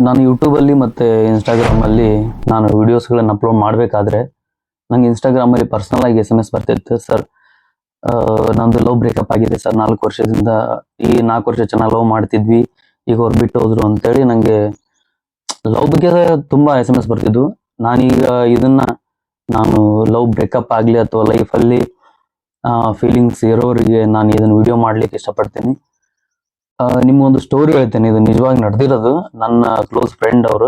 ನಾನು ಯೂಟ್ಯೂಬಲ್ಲಿ ಮತ್ತು ಇನ್ಸ್ಟಾಗ್ರಾಮಲ್ಲಿ ನಾನು ವೀಡಿಯೋಸ್ಗಳನ್ನು ಅಪ್ಲೋಡ್ ಮಾಡಬೇಕಾದ್ರೆ ನಂಗೆ ಇನ್ಸ್ಟಾಗ್ರಾಮಲ್ಲಿ ಪರ್ಸ್ನಲಾಗಿ SMS ಬರ್ತಿತ್ತು. ಸರ್, ನಮ್ಮದು ಲವ್ ಬ್ರೇಕಪ್ ಆಗಿದೆ ಸರ್, 4 ವರ್ಷದಿಂದ. ಈ 4 ವರ್ಷ ಚೆನ್ನಾಗಿ ಲವ್ ಮಾಡ್ತಿದ್ವಿ, ಈಗ ಅವ್ರು ಬಿಟ್ಟು ಹೋದ್ರು ಅಂತೇಳಿ ನನಗೆ ಲವ್ ಬಗ್ಗೆ ತುಂಬ SMS ಬರ್ತಿದ್ವು. ನಾನೀಗ ನಾನು ಲವ್ ಬ್ರೇಕಪ್ ಆಗಲಿ ಅಥವಾ ಲೈಫಲ್ಲಿ ಫೀಲಿಂಗ್ಸ್ ಇರೋರಿಗೆ ನಾನು ಇದನ್ನು ವಿಡಿಯೋ ಮಾಡಲಿಕ್ಕೆ ಇಷ್ಟಪಡ್ತೀನಿ. ನಿಮ್ಗೊಂದು ಸ್ಟೋರಿ ಹೇಳ್ತೇನೆ, ಇದು ನಿಜವಾಗಿ ನಡೆದಿರೋದು. ನನ್ನ ಕ್ಲೋಸ್ ಫ್ರೆಂಡ್ ಅವರು,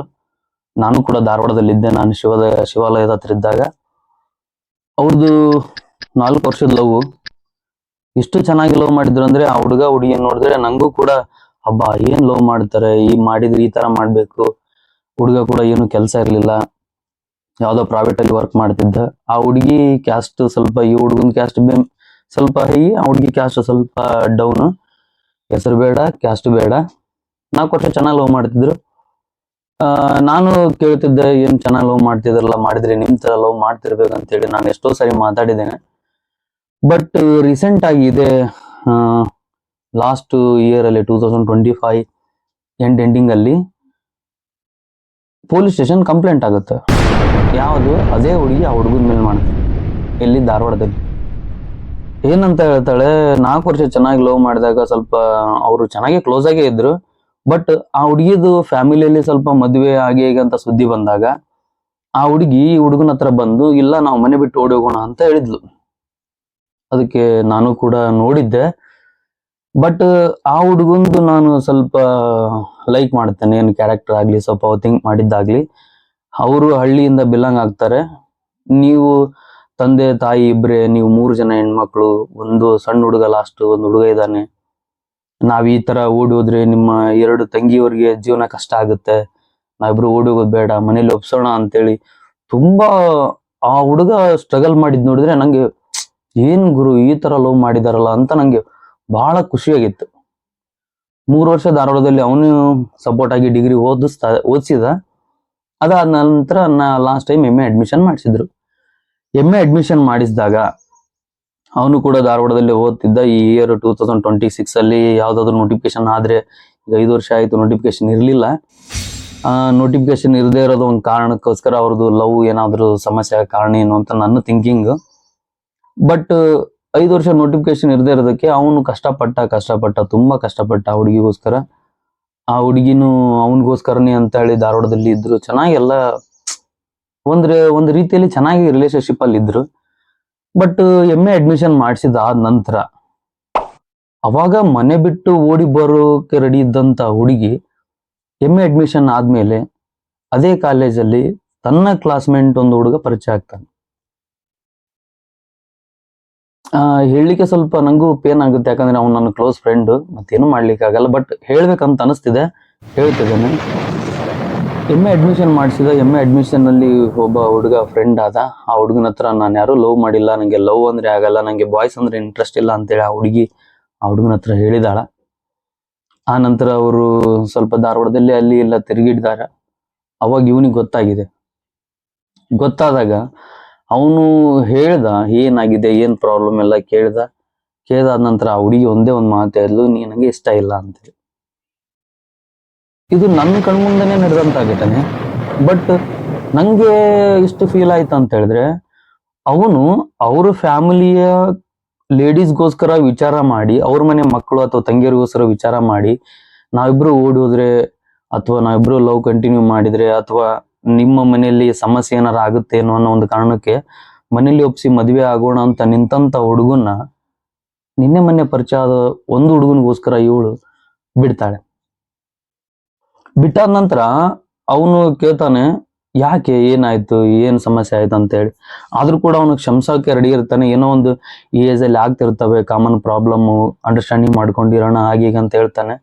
ನಾನು ಕೂಡ ಧಾರವಾಡದಲ್ಲಿದ್ದೆ. ನಾನು ಶಿವಾಲಯದ ಹತ್ರ ಇದ್ದಾಗ ಅವ್ರದ್ದು 4 ವರ್ಷದ ಲವ್. ಇಷ್ಟು ಚೆನ್ನಾಗಿ ಲವ್ ಮಾಡಿದ್ರು ಅಂದ್ರೆ ಆ ಹುಡುಗ ಹುಡುಗಿಯನ್ನು ನೋಡಿದ್ರೆ ನಂಗೂ ಕೂಡ ಹಬ್ಬ, ಏನ್ ಲವ್ ಮಾಡ್ತಾರೆ, ಮಾಡಿದ್ರೆ ಈ ತರ ಮಾಡ್ಬೇಕು. ಹುಡುಗ ಕೂಡ ಏನು ಕೆಲಸ ಇರಲಿಲ್ಲ, ಯಾವ್ದೋ ಪ್ರೈವೇಟ್ ಅಲ್ಲಿ ವರ್ಕ್ ಮಾಡ್ತಿದ್ದ. ಆ ಹುಡುಗಿ ಕ್ಯಾಸ್ಟ್ ಸ್ವಲ್ಪ, ಈ ಹುಡುಗನ ಕ್ಯಾಸ್ಟ್ ಸ್ವಲ್ಪ ಹೈ, ಆ ಹುಡುಗಿ ಕ್ಯಾಸ್ಟ್ ಸ್ವಲ್ಪ ಡೌನ್. ಹೆಸರು ಬೇಡ, ಕ್ಯಾಸ್ಟ್ ಬೇಡ. 4 ವರ್ಷ ಚೆನ್ನಾಗಿ ಲವ್ ಮಾಡ್ತಿದ್ರು. ನಾನು ಕೇಳ್ತಿದ್ದೆ, ಏನ್ ಚೆನ್ನಾಗಿ ಲವ್ ಮಾಡ್ತಿದ್ರಲ್ಲ, ಮಾಡಿದ್ರೆ ನಿಮ್ ತರ ಲವ್ ಮಾಡ್ತಿರ್ಬೇಕಂತೇಳಿ ನಾನು ಎಷ್ಟೋ ಸರಿ ಮಾತಾಡಿದ್ದೇನೆ. ಬಟ್ ರೀಸೆಂಟ್ ಆಗಿ ಇದೆ, ಲಾಸ್ಟ್ ಇಯರ್ ಅಲ್ಲಿ 2025 ಎಂಡಿಂಗ್ ಅಲ್ಲಿ ಪೊಲೀಸ್ ಸ್ಟೇಷನ್ ಕಂಪ್ಲೇಂಟ್ ಆಗುತ್ತೆ. ಯಾವುದು? ಅದೇ ಹುಡುಗಿ ಆ ಹುಡುಗನ ಮೇಲೆ ಮಾಡ್ತಾರೆ, ಎಲ್ಲಿ? ಧಾರವಾಡದಲ್ಲಿ. ಏನಂತ ಹೇಳ್ತಾಳೆ, 4 ವರ್ಷ ಚೆನ್ನಾಗಿ ಲವ್ ಮಾಡಿದಾಗ ಸ್ವಲ್ಪ ಅವರು ಚೆನ್ನಾಗಿ ಕ್ಲೋಸ್ ಆಗೇ ಇದ್ರು. ಬಟ್ ಆ ಹುಡುಗಿದು ಫ್ಯಾಮಿಲಿಯಲ್ಲಿ ಸ್ವಲ್ಪ ಮದುವೆ ಆಗಿ ಅಂತ ಸುದ್ದಿ ಬಂದಾಗ ಆ ಹುಡುಗಿ ಈ ಹುಡುಗನ ಹತ್ರ ಬಂದು, ಇಲ್ಲ ನಾವು ಮನೆ ಬಿಟ್ಟು ಓಡಿ ಹೋಗೋಣ ಅಂತ ಹೇಳಿದ್ಲು. ಅದಕ್ಕೆ ನಾನು ಕೂಡ ನೋಡಿದ್ದೆ. ಬಟ್ ಆ ಹುಡುಗಂದು ನಾನು ಸ್ವಲ್ಪ ಲೈಕ್ ಮಾಡ್ತೇನೆ, ಏನು ಕ್ಯಾರೆಕ್ಟರ್ ಆಗ್ಲಿ, ಸ್ವಲ್ಪ ಥಿಂಕ್ ಮಾಡಿದ್ದಾಗ್ಲಿ. ಅವರು ಹಳ್ಳಿಯಿಂದ ಬಿಲಾಂಗ್ ಆಗ್ತಾರೆ. ನೀವು ತಂದೆ ತಾಯಿ ಇಬ್ರೆ, ನೀವು 3 ಜನ ಹೆಣ್ಮಕ್ಳು, ಒಂದು ಸಣ್ಣ ಹುಡುಗ, ಲಾಸ್ಟ್ ಒಂದು ಹುಡುಗ ಇದ್ದಾನೆ. ನಾವ್ ಈ ತರ ಓಡಿ ಹೋದ್ರೆ ನಿಮ್ಮ 2 ತಂಗಿಯವರಿಗೆ ಜೀವನ ಕಷ್ಟ ಆಗುತ್ತೆ, ನಾವಿಬ್ರು ಓಡಿ ಹೋಗೋದು ಬೇಡ, ಮನೇಲಿ ಒಪ್ಸೋಣ ಅಂತೇಳಿ ತುಂಬಾ ಆ ಹುಡುಗ ಸ್ಟ್ರಗಲ್ ಮಾಡಿದ್ ನೋಡಿದ್ರೆ ನಂಗೆ, ಏನ್ ಗುರು ಈ ತರ ಲವ್ ಮಾಡಿದಾರಲ್ಲ ಅಂತ ನಂಗೆ ಬಹಳ ಖುಷಿಯಾಗಿತ್ತು. 3 ವರ್ಷ ಧಾರವಾಡದಲ್ಲಿ ಅವನು ಸಪೋರ್ಟ್ ಆಗಿ ಡಿಗ್ರಿ ಓದಿಸಿದ. ಅದಾದ ನಂತರ ಲಾಸ್ಟ್ ಟೈಮ್ MA ಅಡ್ಮಿಷನ್ ಮಾಡಿಸಿದ್ರು. MA ಅಡ್ಮಿಷನ್ ಮಾಡಿಸಿದಾಗ ಅವನು ಕೂಡ ಧಾರವಾಡದಲ್ಲಿ ಓದ್ತಿದ್ದ. ಈ ಇಯರ್ 2026 ಅಲ್ಲಿ ಯಾವ್ದಾದ್ರು ನೋಟಿಫಿಕೇಶನ್ ಆದ್ರೆ, ಈಗ 5 ವರ್ಷ ಆಯ್ತು ನೋಟಿಫಿಕೇಶನ್ ಇರಲಿಲ್ಲ. ನೋಟಿಫಿಕೇಶನ್ ಇರದೇ ಇರೋದು ಒಂದು ಕಾರಣಕ್ಕೋಸ್ಕರ ಅವ್ರದ್ದು ಲವ್ ಏನಾದ್ರು ಸಮಸ್ಯೆ ಕಾರಣ ಏನು ಅಂತ ನನ್ನ ಥಿಂಕಿಂಗ್. ಬಟ್ 5 ವರ್ಷ ನೋಟಿಫಿಕೇಶನ್ ಇರದೇ ಇರೋದಕ್ಕೆ ಅವನು ಕಷ್ಟಪಟ್ಟ ತುಂಬಾ ಕಷ್ಟಪಟ್ಟ ಆ ಹುಡುಗಿಗೋಸ್ಕರ. ಆ ಹುಡುಗಿನೂ ಅವನಿಗೋಸ್ಕರನೇ ಅಂತ ಹೇಳಿ ಧಾರವಾಡದಲ್ಲಿ ಇದ್ರು. ಚೆನ್ನಾಗಿ ಎಲ್ಲ ಒಂದು ರೀತಿಯಲ್ಲಿ ಚೆನ್ನಾಗಿ ರಿಲೇಶನ್ಶಿಪ್ ಅಲ್ಲಿ ಇದ್ರು. ಬಟ್ MA ಅಡ್ಮಿಷನ್ ಮಾಡಿಸಿದಾದ ನಂತರ ಅವಾಗ ಮನೆ ಬಿಟ್ಟು ಓಡಿ ಬರೋಕೆ ರೆಡಿ ಇದ್ದಂತ ಹುಡುಗಿ MA ಅಡ್ಮಿಷನ್ ಆದ್ಮೇಲೆ ಅದೇ ಕಾಲೇಜಲ್ಲಿ ತನ್ನ ಕ್ಲಾಸ್ಮೇಟ್ ಒಂದು ಹುಡುಗ ಪರಿಚಯ ಆಗ್ತಾನೆ. ಹೇಳಲಿಕ್ಕೆ ಸ್ವಲ್ಪ ನಂಗೂ ಪೇನ್ ಆಗುತ್ತೆ, ಯಾಕಂದ್ರೆ ಅವ್ನು ನನ್ನ ಕ್ಲೋಸ್ ಫ್ರೆಂಡ್, ಮತ್ತೇನು ಮಾಡ್ಲಿಕ್ಕೆ ಆಗಲ್ಲ. ಬಟ್ ಹೇಳ್ಬೇಕಂತ ಅನಿಸ್ತಿದೆ, ಹೇಳ್ತಿದ್ದೇನೆ. MA ಅಡ್ಮಿಷನ್ ಮಾಡಿಸಿದ. MA ಅಡ್ಮಿಷನ್ ಅಲ್ಲಿ ಒಬ್ಬ ಹುಡುಗ ಫ್ರೆಂಡ್ ಆದ. ಆ ಹುಡುಗನ ಹತ್ರ, ನಾನು ಯಾರು ಲವ್ ಮಾಡಿಲ್ಲ, ನಂಗೆ ಲವ್ ಅಂದ್ರೆ ಆಗಲ್ಲ, ನಂಗೆ ಬಾಯ್ಸ್ ಅಂದ್ರೆ ಇಂಟ್ರೆಸ್ಟ್ ಇಲ್ಲ ಅಂತೇಳಿ ಆ ಹುಡುಗಿ ಆ ಹುಡುಗನ ಹತ್ರ ಹೇಳಿದಾಳ. ಆ ನಂತರ ಅವರು ಸ್ವಲ್ಪ ಧಾರವಾಡದಲ್ಲಿ ಅಲ್ಲಿ ಎಲ್ಲ ತಿರುಗಿಡಿದಾರ. ಅವಾಗ ಇವನಿಗೆ ಗೊತ್ತಾಗಿದೆ. ಗೊತ್ತಾದಾಗ ಅವನು ಹೇಳ್ದ, ಏನಾಗಿದೆ, ಏನ್ ಪ್ರಾಬ್ಲಮ್ ಎಲ್ಲ ಕೇಳ್ದಾದ ನಂತರ ಆ ಹುಡುಗಿ ಒಂದೇ ಒಂದು ಮಾತು ಹೇಳಿದ್ಲು, ನೀ ನಂಗೆ ಇಷ್ಟ ಇಲ್ಲ ಅಂತೇಳಿ. ಇದು ನನ್ನ ಕಣ್ಮುಂದೆನೆ ನಡೆದಂತ ಘಟನೆ. ಬಟ್ ನಂಗೆ ಇಷ್ಟು ಫೀಲ್ ಆಯ್ತು ಅಂತ ಹೇಳಿದ್ರೆ, ಅವನು ಅವ್ರ ಫ್ಯಾಮಿಲಿಯ ಲೇಡೀಸ್ಗೋಸ್ಕರ ವಿಚಾರ ಮಾಡಿ, ಅವ್ರ ಮನೆ ಮಕ್ಕಳು ಅಥವಾ ತಂಗಿಯರಿಗೋಸ್ಕರ ವಿಚಾರ ಮಾಡಿ, ನಾವಿಬ್ರು ಓಡಿ ಹೋದ್ರೆ ಅಥವಾ ನಾವಿಬ್ರು ಲವ್ ಕಂಟಿನ್ಯೂ ಮಾಡಿದ್ರೆ ಅಥವಾ ನಿಮ್ಮ ಮನೆಯಲ್ಲಿ ಸಮಸ್ಯೆ ಏನಾರ ಆಗುತ್ತೆ ಅನ್ನೋ ಒಂದು ಕಾರಣಕ್ಕೆ ಮನೇಲಿ ಒಪ್ಸಿ ಮದುವೆ ಆಗೋಣ ಅಂತ ನಿಂತಂತ ಹುಡುಗನ್ನ, ಮೊನ್ನೆ ಪರಿಚಯ ಆದ ಒಂದು ಹುಡುಗನಿಗೋಸ್ಕರ ಇವಳು ಬಿಡ್ತಾಳೆ. ಬಿಟ್ಟಾದ ನಂತರ ಅವನು ಕೇಳ್ತಾನೆ, ಯಾಕೆ, ಏನಾಯ್ತು, ಏನ್ ಸಮಸ್ಯೆ ಆಯ್ತು ಅಂತ ಹೇಳಿ. ಆದ್ರೂ ಕೂಡ ಅವನು ಕ್ಷಮಿಸೋಕೆ ರೆಡಿ ಇರ್ತಾನೆ. ಏನೋ ಒಂದು ಈ ಏಜ್ ಅಲ್ಲಿ ಆಗ್ತಿರ್ತವೆ ಕಾಮನ್ ಪ್ರಾಬ್ಲಮ್, ಅಂಡರ್ಸ್ಟ್ಯಾಂಡಿಂಗ್ ಮಾಡ್ಕೊಂಡಿರೋಣ ಹಾಗೆ ಅಂತ ಹೇಳ್ತಾನೆ.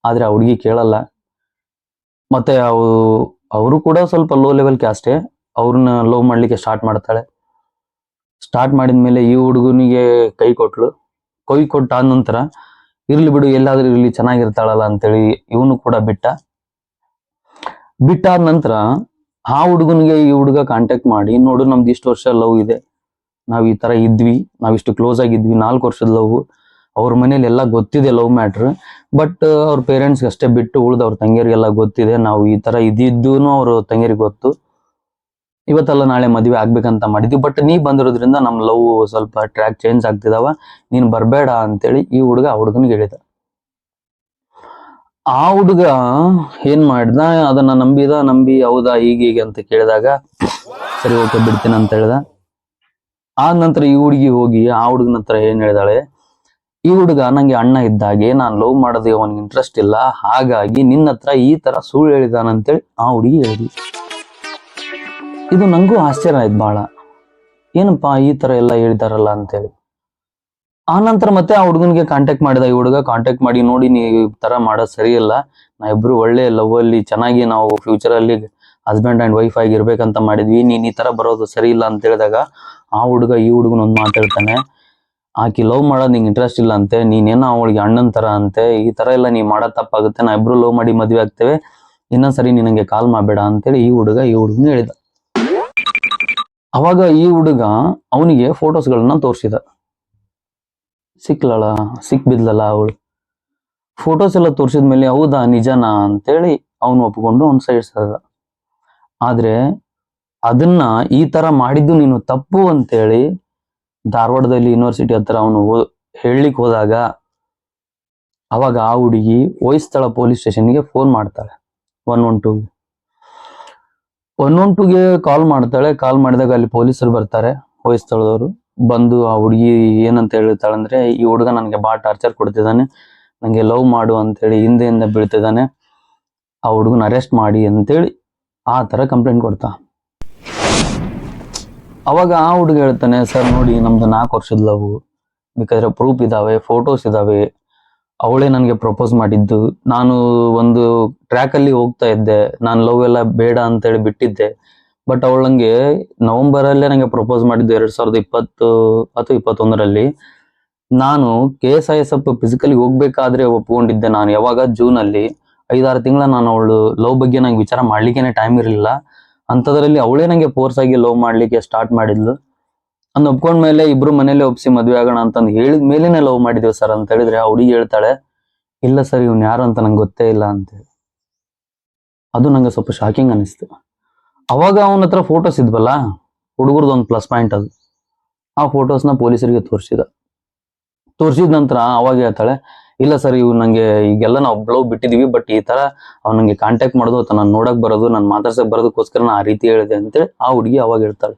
ಆದ್ರೆ ಆ ಹುಡುಗಿ ಕೇಳಲ್ಲ. ಮತ್ತೆ ಅವರು ಕೂಡ ಸ್ವಲ್ಪ ಲೋ ಲೆವೆಲ್ ಕ್ಯಾಸ್ಟೇ. ಅವ್ರನ್ನ ಲವ್ ಮಾಡ್ಲಿಕ್ಕೆ ಸ್ಟಾರ್ಟ್ ಮಾಡ್ತಾಳೆ. ಸ್ಟಾರ್ಟ್ ಮಾಡಿದ್ಮೇಲೆ ಈ ಹುಡುಗನಿಗೆ ಕೈ ಕೊಟ್ಟಾದ ನಂತರ, ಇರ್ಲಿ ಬಿಡು, ಎಲ್ಲಾದ್ರೂ ಇರ್ಲಿ, ಚೆನ್ನಾಗಿರ್ತಾಳಲ್ಲ ಅಂತೇಳಿ ಇವನು ಕೂಡ ಬಿಟ್ಟಾದ ನಂತರ ಆ ಹುಡುಗನಿಗೆ ಈ ಹುಡುಗ ಕಾಂಟ್ಯಾಕ್ಟ್ ಮಾಡಿ, ನೋಡು ನಮ್ದು ಇಷ್ಟು ವರ್ಷ ಲವ್ ಇದೆ, ನಾವ್ ಈ ತರ ಇದ್ವಿ, ನಾವಿಷ್ಟು ಕ್ಲೋಸ್ ಆಗಿದ್ವಿ, 4 ವರ್ಷದ ಲವ್, ಅವ್ರ ಮನೇಲಿ ಎಲ್ಲ ಗೊತ್ತಿದೆ ಲವ್ ಮ್ಯಾಟ್ರ್. ಬಟ್ ಅವ್ರ ಪೇರೆಂಟ್ಸ್ಗೆ ಅಷ್ಟೇ ಬಿಟ್ಟು ಉಳ್ದ ಅವ್ರ ತಂಗಿಯರಿಗೆಲ್ಲ ಗೊತ್ತಿದೆ, ನಾವು ಈ ತರ ಇದ್ದಿದ್ದೂನು ಅವ್ರ ತಂಗಿಯರಿಗೆ ಗೊತ್ತು. ಇವತ್ತಲ್ಲ ನಾಳೆ ಮದುವೆ ಆಗ್ಬೇಕಂತ ಮಾಡಿದ್ವಿ, ಬಟ್ ನೀ ಬಂದಿರೋದ್ರಿಂದ ನಮ್ ಲವ್ ಸ್ವಲ್ಪ ಟ್ರ್ಯಾಕ್ ಚೇಂಜ್ ಆಗ್ತಿದಾವ, ನೀನ್ ಬರ್ಬೇಡ ಅಂತೇಳಿ ಈ ಹುಡುಗ ಆ ಹುಡುಗನಿಗೆ ಹೇಳಿದ. ಆ ಹುಡುಗ ಏನ್ ಮಾಡ್ದ, ಅದನ್ನ ನಂಬಿ ಹೌದಾ ಹೀಗೆ ಅಂತ ಕೇಳಿದಾಗ ಸರಿ ಓಕೆ ಬಿಡ್ತೀನಿ ಅಂತ ಹೇಳ್ದ. ಆದ ನಂತರ ಈ ಹುಡುಗಿ ಹೋಗಿ ಆ ಹುಡುಗನ ಹತ್ರ ಏನ್ ಹೇಳಿದಾಳೆ, ಈ ಹುಡುಗ ನಂಗೆ ಅಣ್ಣ ಇದ್ದಾಗೆ, ನಾನ್ ಲವ್ ಮಾಡೋದು ಅವನಿಗೆ ಇಂಟ್ರೆಸ್ಟ್ ಇಲ್ಲ, ಹಾಗಾಗಿ ನಿನ್ನ ಹತ್ರ ಈ ತರ ಸುಳ್ಳು ಹೇಳಿದಾನಂತೇಳಿ ಆ ಹುಡುಗಿ ಹೇಳಿದ್ವಿ. ಇದು ನಂಗೂ ಆಶ್ಚರ್ಯ ಆಯ್ತು ಬಹಳ, ಏನಪ್ಪಾ ಈ ತರ ಎಲ್ಲ ಹೇಳಿದಾರಲ್ಲ ಅಂತೇಳಿ. ಆ ನಂತರ ಮತ್ತೆ ಆ ಹುಡುಗನಿಗೆ ಕಾಂಟ್ಯಾಕ್ಟ್ ಮಾಡಿದ ಈ ಹುಡುಗ. ಕಾಂಟ್ಯಾಕ್ಟ್ ಮಾಡಿ, ನೋಡಿ ನೀ ಈ ತರ ಮಾಡೋದು ಸರಿ ಇಲ್ಲ, ನಾ ಇಬ್ರು ಒಳ್ಳೆ ಲವ್ ಅಲ್ಲಿ ಚೆನ್ನಾಗಿ ನಾವು ಫ್ಯೂಚರ್ ಅಲ್ಲಿ ಹಸ್ಬೆಂಡ್ ಅಂಡ್ ವೈಫ್ ಆಗಿ ಇರ್ಬೇಕಂತ ಮಾಡಿದ್ವಿ, ನೀನ್ ಈ ತರ ಬರೋದು ಸರಿ ಇಲ್ಲ ಅಂತ ಹೇಳಿದಾಗ ಆ ಹುಡುಗ ಈ ಹುಡುಗನ ಒಂದ್ ಮಾತಾಡ್ತಾನೆ, ಆಕಿ ಲವ್ ಮಾಡೋದ್ ನಿಂಗೆ ಇಂಟ್ರೆಸ್ಟ್ ಇಲ್ಲ ಅಂತೆ, ನೀನೇನೋ ಅವಳಿಗೆ ಅಣ್ಣನ್ ತರ ಅಂತೆ, ಈ ತರ ಎಲ್ಲ ನೀ ಮಾಡೋದ್ ತಪ್ಪಾಗುತ್ತೆ, ನಾ ಇಬ್ರು ಲವ್ ಮಾಡಿ ಮದ್ವೆ ಆಗ್ತೇವೆ, ಇನ್ನೊಂದ್ಸರಿ ನೀ ನಂಗೆ ಕಾಲ್ ಮಾಡ್ಬೇಡ ಅಂತೇಳಿ ಈ ಹುಡುಗನ ಹೇಳಿದ. ಅವಾಗ ಈ ಹುಡುಗ ಅವನಿಗೆ ಫೋಟೋಸ್ಗಳನ್ನ ತೋರಿಸಿದ. ಸಿಕ್ಬಿದ್ಲಲ್ಲ ಅವಳು. ಫೋಟೋಸ್ ಎಲ್ಲ ತೋರಿಸಿದ್ಮೇಲೆ ಹೌದಾ ನಿಜನಾ ಅಂತೇಳಿ ಅವನು ಒಪ್ಕೊಂಡು ಅವ್ನ ಸೈಡ್ ಸದ. ಆದ್ರೆ ಅದನ್ನ ಈ ತರ ಮಾಡಿದ್ದು ನೀನು ತಪ್ಪು ಅಂತೇಳಿ ಧಾರವಾಡದಲ್ಲಿ ಯೂನಿವರ್ಸಿಟಿ ಹತ್ರ ಅವನು ಹೇಳಲಿಕ್ಕೆ ಹೋದಾಗ ಅವಾಗ ಆ ಹುಡುಗಿ ಹೊಯ್ಸಳ ಪೊಲೀಸ್ ಸ್ಟೇಷನ್ಗೆ ಫೋನ್ ಮಾಡ್ತಾಳೆ, 112ಗೆ ಕಾಲ್ ಮಾಡ್ತಾಳೆ. ಕಾಲ್ ಮಾಡಿದಾಗ ಅಲ್ಲಿ ಪೊಲೀಸರು ಬರ್ತಾರೆ, ಹೊಯ್ಸಳದವರು ಬಂದು ಆ ಹುಡುಗಿ ಏನಂತ ಹೇಳ್ತಾಳಂದ್ರೆ, ಈ ಹುಡುಗ ನನಗೆ ಬಹಳ ಟಾರ್ಚರ್ ಕೊಡ್ತಿದ್ದಾನೆ, ನಂಗೆ ಲವ್ ಮಾಡು ಅಂತೇಳಿ ಹಿಂದೆಯಿಂದ ಬೀಳ್ತಿದ್ದಾನೆ, ಆ ಹುಡುಗನ ಅರೆಸ್ಟ್ ಮಾಡಿ ಅಂತೇಳಿ ಆ ತರ ಕಂಪ್ಲೇಂಟ್ ಕೊಡ್ತಾ. ಅವಾಗ ಆ ಹುಡುಗ ಹೇಳ್ತಾನೆ, ಸರ್ ನೋಡಿ ನಮ್ದು 4 ವರ್ಷದ ಲವ್, ಬೇಕಾದ್ರೆ ಪ್ರೂಫ್ ಇದಾವೆ, ಫೋಟೋಸ್ ಇದಾವೆ, ಅವಳೇ ನನಗೆ ಪ್ರಪೋಸ್ ಮಾಡಿದ್ದು, ನಾನು ಒಂದು ಟ್ರ್ಯಾಕ್ ಅಲ್ಲಿ ಹೋಗ್ತಾ ಇದ್ದೆ, ನಾನು ಲವ್ ಎಲ್ಲ ಬೇಡ ಅಂತೇಳಿ ಬಿಟ್ಟಿದ್ದೆ, ಬಟ್ ಅವಳು ನಂಗೆ ನವೆಂಬರ್ ಅಲ್ಲೇ ನಂಗೆ ಪ್ರಪೋಸ್ ಮಾಡಿದ್ದು 2020 ಅಥವಾ 2021ರಲ್ಲಿ. ನಾನು KSISF ಫಿಸಿಕಲಿ ಹೋಗ್ಬೇಕಾದ್ರೆ ಒಪ್ಕೊಂಡಿದ್ದೆ. ನಾನು ಯಾವಾಗ ಜೂನ್ ಅಲ್ಲಿ 5-6 ತಿಂಗಳ ನಾನು ಅವಳು ಲವ್ ಬಗ್ಗೆ ನಂಗೆ ವಿಚಾರ ಮಾಡ್ಲಿಕ್ಕೇನೆ ಟೈಮ್ ಇರಲಿಲ್ಲ, ಅಂಥದ್ರಲ್ಲಿ ಅವಳೇ ನಂಗೆ ಫೋರ್ಸ್ ಆಗಿ ಲವ್ ಮಾಡ್ಲಿಕ್ಕೆ ಸ್ಟಾರ್ಟ್ ಮಾಡಿದ್ಲು. ಅಂದ್ ಒಪ್ಕೊಂಡ್ಮೇಲೆ ಇಬ್ರು ಮನೇಲೆ ಒಪ್ಸಿ ಮದ್ವೆ ಆಗೋಣ ಅಂತಂದು ಹೇಳಿದ ಮೇಲೇನೆ ಲವ್ ಮಾಡಿದೇವ್ ಸರ್ ಅಂತ ಹೇಳಿದ್ರೆ, ಆ ಹುಡುಗಿ ಹೇಳ್ತಾಳೆ, ಇಲ್ಲ ಸರ್ ಇವ್ನು ಯಾರು ಅಂತ ನಂಗೆ ಗೊತ್ತೇ ಇಲ್ಲ ಅಂತೇಳಿ. ಅದು ನಂಗೆ ಸ್ವಲ್ಪ ಶಾಕಿಂಗ್ ಅನಿಸ್ತು. ಅವಾಗ ಅವನ ಹತ್ರ ಫೋಟೋಸ್ ಇದ್ವಲ್ಲ, ಹುಡುಗರ್ದು ಒಂದು ಪ್ಲಸ್ ಪಾಯಿಂಟ್ ಅದು. ಆ ಫೋಟೋಸ್ನ ಪೊಲೀಸರಿಗೆ ತೋರಿಸಿದ ನಂತರ ಅವಾಗ ಹೇಳ್ತಾಳೆ, ಇಲ್ಲ ಸರ್ ಇವ್ ನಂಗೆ ಈಗೆಲ್ಲ ನಾವು ಲವ್ ಬಿಟ್ಟಿದೀವಿ, ಬಟ್ ಈ ತರ ಅವ್ನು ನಂಗೆ ಕಾಂಟ್ಯಾಕ್ಟ್ ಮಾಡೋದು ಅಥವಾ ನಾನು ನೋಡಕ್ ಬರೋದು, ನಾನು ಮಾತಾಡ್ಸಕ್ ಬರೋದಕ್ಕೋಸ್ಕರ ನಾ ಆ ರೀತಿ ಹೇಳಿದೆ ಅಂತೇಳಿ ಆ ಹುಡುಗಿ ಅವಾಗ ಹೇಳ್ತಾಳೆ.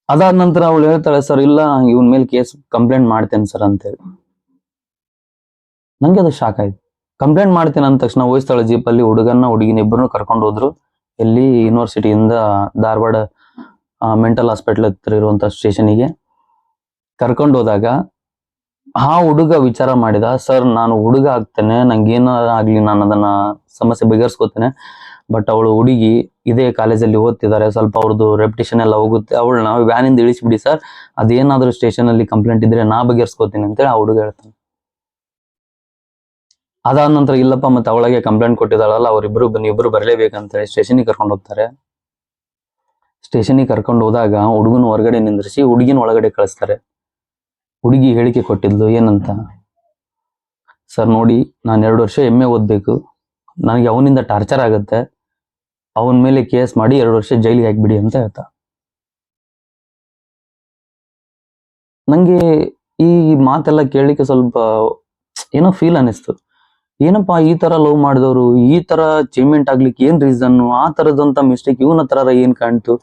ಅದಾದ ನಂತರ ಅವಳು ಹೇಳ್ತಾಳೆ, ಸರ್ ಇಲ್ಲ ಇವನ್ ಮೇಲೆ ಕೇಸ್ ಕಂಪ್ಲೇಂಟ್ ಮಾಡ್ತೇನೆ ಸರ್ ಅಂತೇಳಿ. ನಂಗೆ ಅದು ಶಾಕ್ ಆಯ್ತು. ಕಂಪ್ಲೇಂಟ್ ಮಾಡ್ತೇನೆ ಅಂದ ತಕ್ಷಣ ಹೊಯ್ಸಳ ಜೀಪಲ್ಲಿ ಹುಡುಗಿನ ಇಬ್ಬರನ್ನು ಕರ್ಕೊಂಡು ಹೋದ್ರು. ಎಲ್ಲಿ ಯೂನಿವರ್ಸಿಟಿಯಿಂದ ಧಾರವಾಡ ಮೆಂಟಲ್ ಹಾಸ್ಪಿಟಲ್ ಹತ್ರ ಇರುವಂತ ಸ್ಟೇಷನಿಗೆ ಕರ್ಕೊಂಡು ಹೋದಾಗ ಆ ಹುಡುಗ ವಿಚಾರ ಮಾಡಿದ, ಸರ್ ನಾನು ಹುಡುಗ ಆಗ್ತೇನೆ, ನಂಗೇನೋ ಆಗ್ಲಿ ನಾನು ಅದನ್ನ ಸಮಸ್ಯೆ ಬಗೆಹರಿಸ್ಕೋತೇನೆ, ಬಟ್ ಅವಳು ಹುಡುಗಿ ಇದೇ ಕಾಲೇಜಲ್ಲಿ ಓದ್ತಿದ್ದಾರೆ, ಸ್ವಲ್ಪ ಅವ್ರದ್ದು ರೆಪ್ಯುಟೇಷನ್ ಎಲ್ಲ ಹೋಗುತ್ತೆ, ಅವಳನ್ನ ವ್ಯಾನಿಂದ ಇಳಿಸ್ಬಿಡಿ ಸರ್, ಅದೇನಾದ್ರೂ ಸ್ಟೇಷನ್ ಅಲ್ಲಿ ಕಂಪ್ಲೇಂಟ್ ಇದ್ರೆ ನಾ ಬಗೆಹರಿಸ್ಕೋತೀನಿ ಅಂತೇಳಿ ಆ ಹುಡುಗ ಹೇಳ್ತಾನೆ. ಅದಾದ ನಂತರ ಇಲ್ಲಪ್ಪ ಮತ್ತೆ ಅವಳಿಗೆ ಕಂಪ್ಲೇಂಟ್ ಕೊಟ್ಟಿದ್ದಾಳಲ್ಲ, ಇಬ್ರು ಬರಲೇಬೇಕಂತ ಸ್ಟೇಷನಿಗೆ ಕರ್ಕೊಂಡು ಹೋಗ್ತಾರೆ. ಸ್ಟೇಷನಿಗೆ ಕರ್ಕೊಂಡು ಹೋದಾಗ ಹುಡುಗನ ಹೊರಗಡೆ ನಿಂದ್ರಿಸಿ ಹುಡುಗಿನ ಒಳಗಡೆ ಕಳಿಸ್ತಾರೆ. ಹುಡುಗಿ ಹೇಳಿಕೆ ಕೊಟ್ಟಿದ್ಲು ಏನಂತ, ಸರ್ ನೋಡಿ ನಾನು 2 ವರ್ಷ MA ಓದ್ಬೇಕು, ನನಗೆ ಅವನಿಂದ ಟಾರ್ಚರ್ ಆಗುತ್ತೆ, ಅವನ ಮೇಲೆ ಕೇಸ್ ಮಾಡಿ 2 ವರ್ಷ ಜೈಲಿಗೆ ಹಾಕ್ಬಿಡಿ ಅಂತ ಹೇಳ್ತಾ. ನಂಗೆ ಈ ಮಾತೆಲ್ಲ ಕೇಳಲಿಕ್ಕೆ ಸ್ವಲ್ಪ ಏನೋ ಫೀಲ್ ಅನಿಸ್ತು. ಏನಪ್ಪಾ ಈ ತರ ಲವ್ ಮಾಡಿದವರು ಈ ತರ ಚೇಂಜ್ಮೆಂಟ್ ಆಗ್ಲಿಕ್ಕೆ ಏನ್ ರೀಸನ್, ಆ ತರದಂತ ಮಿಸ್ಟೇಕ್ ಇವನ ಹತ್ರ ಏನ್ ಕಾಣ್ತು,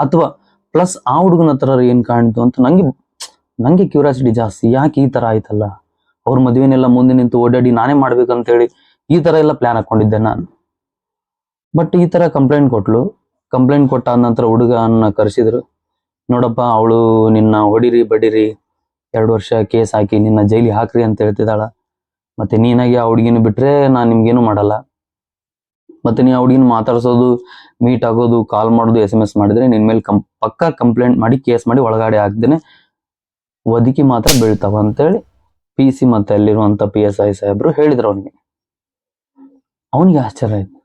ಅಥವಾ ಪ್ಲಸ್ ಆ ಹುಡುಗನ ಹತ್ರ ಏನ್ ಕಾಣ್ತು ಅಂತ ನಂಗೆ ಕ್ಯೂರಿಯಾಸಿಟಿ ಜಾಸ್ತಿ. ಯಾಕೆ ಈ ತರ ಆಯ್ತಲ್ಲ, ಅವ್ರ ಮದುವೆನೆಲ್ಲ ಮುಂದೆ ನಿಂತು ಓಡಾಡಿ ನಾನೇ ಮಾಡ್ಬೇಕಂತ ಹೇಳಿ ಈ ತರ ಎಲ್ಲ ಪ್ಲಾನ್ ಹಾಕೊಂಡಿದ್ದೆ ನಾನು. ಬಟ್ ಈ ತರ ಕಂಪ್ಲೇಂಟ್ ಕೊಟ್ಟಾದ ನಂತರ ಹುಡುಗನ ಕರೆಸಿದ್ರು. ನೋಡಪ್ಪ ಅವಳು ನಿನ್ನ ಹೊಡಿರಿ ಬಡಿರಿ 2 ವರ್ಷ ಕೇಸ್ ಹಾಕಿ ನಿನ್ನ ಜೈಲಿ ಹಾಕ್ರಿ ಅಂತ ಹೇಳ್ತಿದ್ದಾಳ, ಮತ್ತೆ ನೀನಾಗಿ ಆ ಹುಡುಗಿನ ಬಿಟ್ರೆ ನಾನು ನಿಮ್ಗೇನು ಮಾಡಲ್ಲ, ಮತ್ತೆ ನೀ ಆ ಹುಡುಗಿನ ಮಾತಾಡ್ಸೋದು, ಮೀಟ್ ಆಗೋದು, ಕಾಲ್ ಮಾಡೋದು, SMS ಮಾಡಿದ್ರೆ ನಿನ್ ಮೇಲೆ ಪಕ್ಕಾ ಕಂಪ್ಲೇಂಟ್ ಮಾಡಿ ಕೇಸ್ ಮಾಡಿ ಒಳಗಡೆ ಹಾಕ್ದೇನೆ ಒದಕಿ ಮಾತ್ರ ಬೀಳ್ತಾವ ಅಂತೇಳಿ PC ಮತ್ತೆ ಅಲ್ಲಿರುವಂತ PSI ಸಾಹೇಬ್ರು ಹೇಳಿದ್ರು ಅವನಿಗೆ ಆಶ್ಚರ್ಯ ಆಯ್ತು.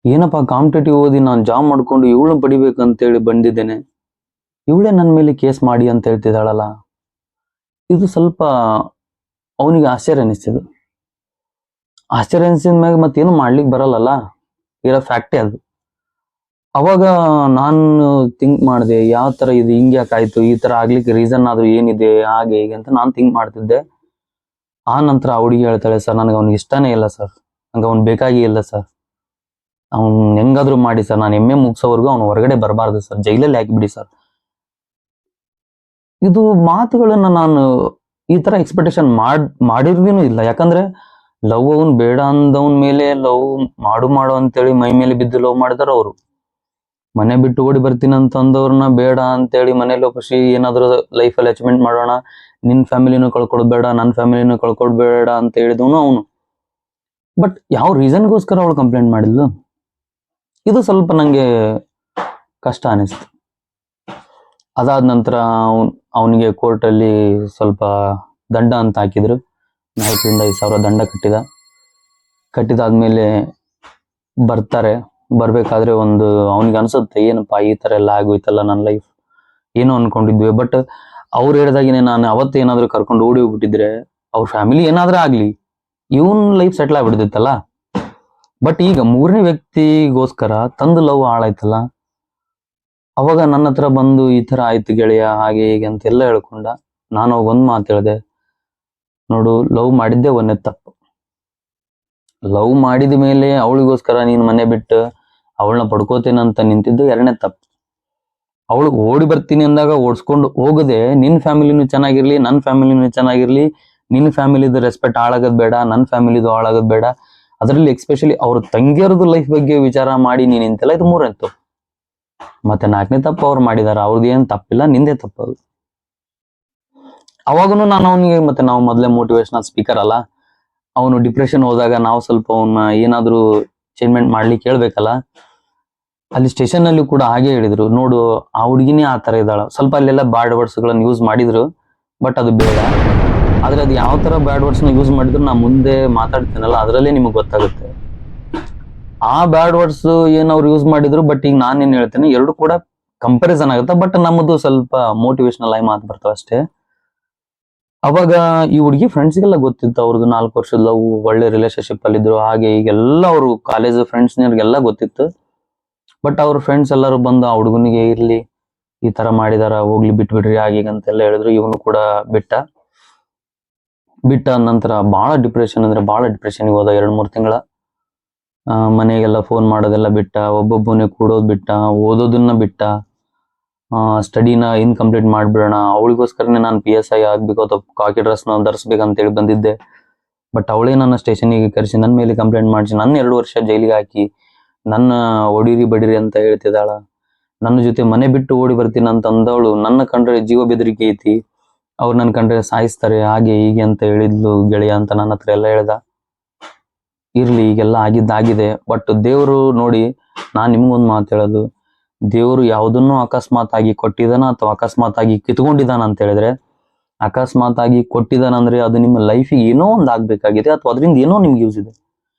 ಏನಪ್ಪಾ ಕಾಂಪಿಟೇಟಿವ್ ಓದಿ ನಾನು ಜಾಬ್ ಮಾಡ್ಕೊಂಡು ಇವಳನ್ನ ಪಡಿಬೇಕಂತೇಳಿ ಬಂದಿದ್ದೇನೆ, ಇವಳೇ ನನ್ನ ಮೇಲೆ ಕೇಸ್ ಮಾಡಿ ಅಂತ ಹೇಳ್ತಿದ್ದಾಳಲ್ಲ, ಇದು ಸ್ವಲ್ಪ ಅವನಿಗೆ ಆಶ್ಚರ್ಯ ಅನಿಸ್ತಿದ್ದು. ಆಶ್ಚರ್ಯ ಅನಿಸಿದ ಮ್ಯಾಗ ಮತ್ತೇನು ಮಾಡ್ಲಿಕ್ಕೆ ಬರಲ್ಲಲ್ಲ, ಇರೋ ಫ್ಯಾಕ್ಟೇ ಅದು. ಅವಾಗ ನಾನು ಥಿಂಕ್ ಮಾಡಿದೆ, ಯಾವ ತರ ಇದು ಹಿಂಗೆ ಯಾಕಾಯ್ತು, ಈ ತರ ಆಗ್ಲಿಕ್ಕೆ ರೀಸನ್ ಆದ್ರೂ ಏನಿದೆ, ಹಾಗೆ ಹೀಗೆ ಅಂತ ನಾನು ಥಿಂಕ್ ಮಾಡ್ತಿದ್ದೆ. ಆ ನಂತರ ಆ ಹುಡುಗಿ ಹೇಳ್ತಾಳೆ, ಸರ್ ನನಗೆ ಅವ್ನಿಗೆ ಇಷ್ಟನೇ ಇಲ್ಲ ಸರ್, ನಂಗೆ ಅವ್ನು ಬೇಕಾಗಿ ಇಲ್ಲ ಸರ್, ಅವ್ನು ಹೆಂಗಾದ್ರೂ ಮಾಡಿ ಸರ್, ನಾನು ಎಮ್ಮೆ ಮುಗಿಸೋವರೆಗೂ ಅವ್ನು ಹೊರಗಡೆ ಬರಬಾರ್ದು ಸರ್, ಜೈಲಲ್ಲಿ ಹಾಕಿಬಿಡಿ ಸರ್. ಇದು ಮಾತುಗಳನ್ನ ನಾನು ಈ ತರ ಎಕ್ಸ್ಪೆಕ್ಟೇಷನ್ ಮಾಡಿರ್ವೇನು ಇಲ್ಲ. ಯಾಕಂದ್ರೆ ಲವ್ ಅವ್ನ್ ಬೇಡ ಅಂದವನ್ ಮೇಲೆ ಲವ್ ಮಾಡು ಅಂತೇಳಿ ಮೈ ಮೇಲೆ ಬಿದ್ದು ಲವ್ ಮಾಡಿದಾರ ಅವರು. ಮನೆ ಬಿಟ್ಟು ಓಡಿ ಬರ್ತೀನಿ ಅಂತ ಅಂದವ್ರನ್ನ ಬೇಡ ಅಂತೇಳಿ ಮನೇಲಿ ಒಪ್ಪಿಸಿ ಏನಾದ್ರು ಲೈಫಲ್ಲಿ ಅಚೀವ್ಮೆಂಟ್ ಮಾಡೋಣ, ನಿನ್ ಫ್ಯಾಮಿಲಿನೂ ಕಳ್ಕೊಡ್ಬೇಡ, ನನ್ನ ಫ್ಯಾಮಿಲಿನೂ ಕಳ್ಕೊಡ್ಬೇಡ ಅಂತ ಹೇಳಿದವನು ಅವನು. ಬಟ್ ಯಾವ ರೀಸನ್ಗೋಸ್ಕರ ಅವಳು ಕಂಪ್ಲೇಂಟ್ ಮಾಡಿದ್ಲು, ಇದು ಸ್ವಲ್ಪ ನಂಗೆ ಕಷ್ಟ ಅನಿಸ್ತು. ಅದಾದ ನಂತರ ಅವನಿಗೆ ಕೋರ್ಟಲ್ಲಿ ಸ್ವಲ್ಪ ದಂಡ ಅಂತ ಹಾಕಿದ್ರು. 4,000-5,000 ದಂಡ ಕಟ್ಟಿದಾದ್ಮೇಲೆ ಬರ್ತಾರೆ. ಬರ್ಬೇಕಾದ್ರೆ ಅವನಿಗೆ ಅನ್ಸುತ್ತೆ, ಏನಪ್ಪಾ ಈ ತರ ಎಲ್ಲ ಆಗೋಯ್ತಲ್ಲ ನನ್ನ ಲೈಫ್, ಏನು ಅನ್ಕೊಂಡಿದ್ವಿ. ಬಟ್ ಅವ್ರು ಹೇಳಿದಾಗಿನೇ ನಾನು ಅವತ್ತೇನಾದ್ರೂ ಕರ್ಕೊಂಡು ಓಡಿ ಹೋಗ್ಬಿಟ್ಟಿದ್ರೆ ಅವ್ರ ಫ್ಯಾಮಿಲಿ ಏನಾದ್ರೂ ಆಗ್ಲಿ, ಇವನ್ ಲೈಫ್ ಸೆಟ್ಲ್ ಆಗ್ಬಿಡ್ತಿತ್ತಲ್ಲ. ಬಟ್ ಈಗ 3ನೇ ವ್ಯಕ್ತಿಗೋಸ್ಕರ ತಂದು ಲವ್ ಹಾಳಾಯ್ತಲ್ಲ. ಅವಾಗ ನನ್ನ ಹತ್ರ ಬಂದು ಈ ತರ ಆಯ್ತು ಗೆಳೆಯ, ಹಾಗೆ ಹೀಗೆ ಅಂತೆಲ್ಲ ಹೇಳ್ಕೊಂಡ. ನಾನು ಒಂದ್ ಮಾತು ಹೇಳಿದೆ, ನೋಡು, ಲವ್ ಮಾಡಿದ್ದೆ ಒಂದೇ ತಪ್ಪು. ಲವ್ ಮಾಡಿದ ಮೇಲೆ ಅವಳಿಗೋಸ್ಕರ ನೀನು ಮನೆ ಬಿಟ್ಟು ಅವಳನ್ನ ಪಡ್ಕೋತೇನಂತ ನಿಂತಿದ್ದು 2ನೇ ತಪ್ಪು. ಅವಳು ಓಡಿ ಬರ್ತೀನಿ ಅಂದಾಗ ಓಡಿಸ್ಕೊಂಡು ಹೋಗದೆ, ನಿನ್ ಫ್ಯಾಮಿಲಿನೂ ಚೆನ್ನಾಗಿರ್ಲಿ, ನನ್ನ ಫ್ಯಾಮಿಲಿನೂ ಚೆನ್ನಾಗಿರ್ಲಿ, ನಿನ್ ಫ್ಯಾಮಿಲಿದು ರೆಸ್ಪೆಕ್ಟ್ ಹಾಳಾಗೋದ್ ಬೇಡ, ನನ್ನ ಫ್ಯಾಮಿಲಿದು ಹಾಳಾಗೋದ್ ಬೇಡ. ಅದರಲ್ಲಿ ಎಕ್ಸ್ಪೆಷಲಿ ಅವ್ರ ತಂಗಿಯರದು ಲೈಫ್ ಬಗ್ಗೆ ವಿಚಾರ ಮಾಡಿ ನೀನ್ ನಿಂತೆಲ್ಲ, ಇದು 3ನೇ ತಪ್ಪು. ಮತ್ತೆ 4ನೇ ತಪ್ಪು ಅವ್ರು ಮಾಡಿದಾರ, ಅವ್ರದ್ದು ಏನ್ ತಪ್ಪಿಲ್ಲ, ನಿಂದೇ ತಪ್ಪದು. ಅವಾಗನು ನಾನು ಅವನಿಗೆ, ಮತ್ತೆ ನಾವು ಮೊದಲೇ ಮೋಟಿವೇಶನಲ್ ಸ್ಪೀಕರ್ ಅಲ್ಲ, ಅವನು ಡಿಪ್ರೆಷನ್ ಹೋದಾಗ ನಾವು ಸ್ವಲ್ಪ ಅವನ್ನ ಏನಾದ್ರೂ ಚೇಂಜ್ಮೆಂಟ್ ಮಾಡ್ಲಿಕ್ಕೆ ಹೇಳ್ಬೇಕಲ್ಲ. ಅಲ್ಲಿ ಸ್ಟೇಷನ್ ಅಲ್ಲಿ ಕೂಡ ಹಾಗೆ ಹೇಳಿದ್ರು, ನೋಡು ಆ ಹುಡುಗಿನೇ ಆ ತರ ಇದ್ದಾಳ. ಸ್ವಲ್ಪ ಅಲ್ಲೆಲ್ಲ ಬ್ಯಾಡ್ ವರ್ಡ್ಸ್ ಗಳನ್ನ ಯೂಸ್ ಮಾಡಿದ್ರು, ಬಟ್ ಅದು ಬೇಡ. ಆದ್ರೆ ಅದು ಯಾವ ತರ ಬ್ಯಾಡ್ ವರ್ಡ್ಸ್ ನ ಯೂಸ್ ಮಾಡಿದ್ರು ನಾ ಮುಂದೆ ಮಾತಾಡ್ತೀನಲ್ಲ, ಅದರಲ್ಲೇ ನಿಮಗೆ ಗೊತ್ತಾಗುತ್ತೆ ಆ ಬ್ಯಾಡ್ ವರ್ಡ್ಸ್ ಏನ್ ಅವ್ರು ಯೂಸ್ ಮಾಡಿದ್ರು. ಬಟ್ ಈಗ ನಾನೇನ್ ಹೇಳ್ತೇನೆ, ಎರಡು ಕೂಡ ಕಂಪ್ಯಾರಿಸನ್ ಆಗುತ್ತೆ, ಬಟ್ ನಮ್ಮದು ಸ್ವಲ್ಪ ಮೋಟಿವೇಶನಲ್ ಆಗಿ ಮಾತು ಬರ್ತಾವ ಅಷ್ಟೇ. ಅವಾಗ ಈ ಹುಡುಗಿ ಫ್ರೆಂಡ್ಸ್ಗೆಲ್ಲ ಗೊತ್ತಿತ್ತು, ಅವ್ರದ್ದು 4 ವರ್ಷದ ಲವ್, ಒಳ್ಳೆ ರಿಲೇಶನ್ಶಿಪ್ ಅಲ್ಲಿ ಇದ್ರು, ಹಾಗೆ ಈಗೆಲ್ಲ ಅವರು ಕಾಲೇಜ್ ಫ್ರೆಂಡ್ಸ್ನವ್ರಿಗೆಲ್ಲ ಗೊತ್ತಿತ್ತು. ಬಟ್ ಅವ್ರ ಫ್ರೆಂಡ್ಸ್ ಎಲ್ಲರೂ ಬಂದು ಆ ಹುಡುಗನಿಗೆ ಇರ್ಲಿ, ಈ ತರ ಮಾಡಿದಾರ, ಹೋಗ್ಲಿ ಬಿಟ್ಬಿಡ್ರಿ ಹಾಗೆ ಅಂತೆಲ್ಲ ಹೇಳಿದ್ರು. ಇವನು ಕೂಡ ಬಿಟ್ಟ ನಂತರ ಬಹಳ ಡಿಪ್ರೆಷನ್ ಅಂದ್ರೆ ಬಹಳ ಡಿಪ್ರೆಷನ್ಗೆ ಹೋದ. 2-3 ತಿಂಗಳ ಮನೆಗೆಲ್ಲ ಫೋನ್ ಮಾಡೋದೆಲ್ಲ ಬಿಟ್ಟ, ಒಬ್ಬೊಬ್ಬನೇ ಕೂಡೋದ್ ಬಿಟ್ಟ, ಓದೋದನ್ನ ಬಿಟ್ಟ, ಸ್ಟಡಿನ ಇನ್ಕಂಪ್ಲೀಟ್ ಮಾಡ್ಬಿಡೋಣ. ಅವಳಿಗೋಸ್ಕರನೇ ನಾನು PSI ಆಗ್ಬೇಕು ಅಥವಾ ಕಾಕಿ ಡ್ರೆಸ್ನ ಧರಿಸ್ಬೇಕಂತೇಳಿ ಬಂದಿದ್ದೆ. ಬಟ್ ಅವಳೇ ನನ್ನ ಸ್ಟೇಷನಿಗೆ ಕರೆಸಿ ನನ್ನ ಮೇಲೆ ಕಂಪ್ಲೇಂಟ್ ಮಾಡಿಸಿ ನನ್ನ 2 ವರ್ಷ ಜೈಲಿಗೆ ಹಾಕಿ, ನನ್ನ ಹೊಡೀರಿ ಬಡೀರಿ ಅಂತ ಹೇಳ್ತಿದ್ದಾಳ. ನನ್ನ ಜೊತೆ ಮನೆ ಬಿಟ್ಟು ಓಡಿ ಬರ್ತೀನಿ ಅಂತ ಅಂದವಳು ನನ್ನ ಕಂಡ್ರೆ ಜೀವ ಬೆದರಿಕೆ ಐತಿ, ಅವ್ರು ನನ್ನ ಕಂಡ್ರೆ ಸಾಯಿಸ್ತಾರೆ, ಹಾಗೆ ಹೀಗೆ ಅಂತ ಹೇಳಿದ್ಲು ಗೆಳೆಯ ಅಂತ ನನ್ನ ಹತ್ರ ಎಲ್ಲ ಹೇಳ್ದ. ಇರ್ಲಿ, ಈಗೆಲ್ಲ ಆಗಿದ್ದಾಗಿದೆ. ಬಟ್ ದೇವರು ನೋಡಿ, ನಾನ್ ನಿಮ್ಗೊಂದು ಮಾತು ಹೇಳೋದು, ದೇವರು ಯಾವುದನ್ನು ಅಕಸ್ಮಾತ್ ಆಗಿ ಕೊಟ್ಟಿದಾನ ಅಥವಾ ಅಕಸ್ಮಾತ್ ಆಗಿ ಕಿತ್ಕೊಂಡಿದ್ದಾನ ಅಂತ ಹೇಳಿದ್ರೆ, ಅಕಸ್ಮಾತ್ ಆಗಿ ಕೊಟ್ಟಿದ್ದಾನಂದ್ರೆ ಅದು ನಿಮ್ಮ ಲೈಫಿಗೆ ಏನೋ ಒಂದು ಆಗ್ಬೇಕಾಗಿದೆ ಅಥವಾ ಅದರಿಂದ ಏನೋ ನಿಮ್ಗೆ ಯೂಸ್ ಇದೆ.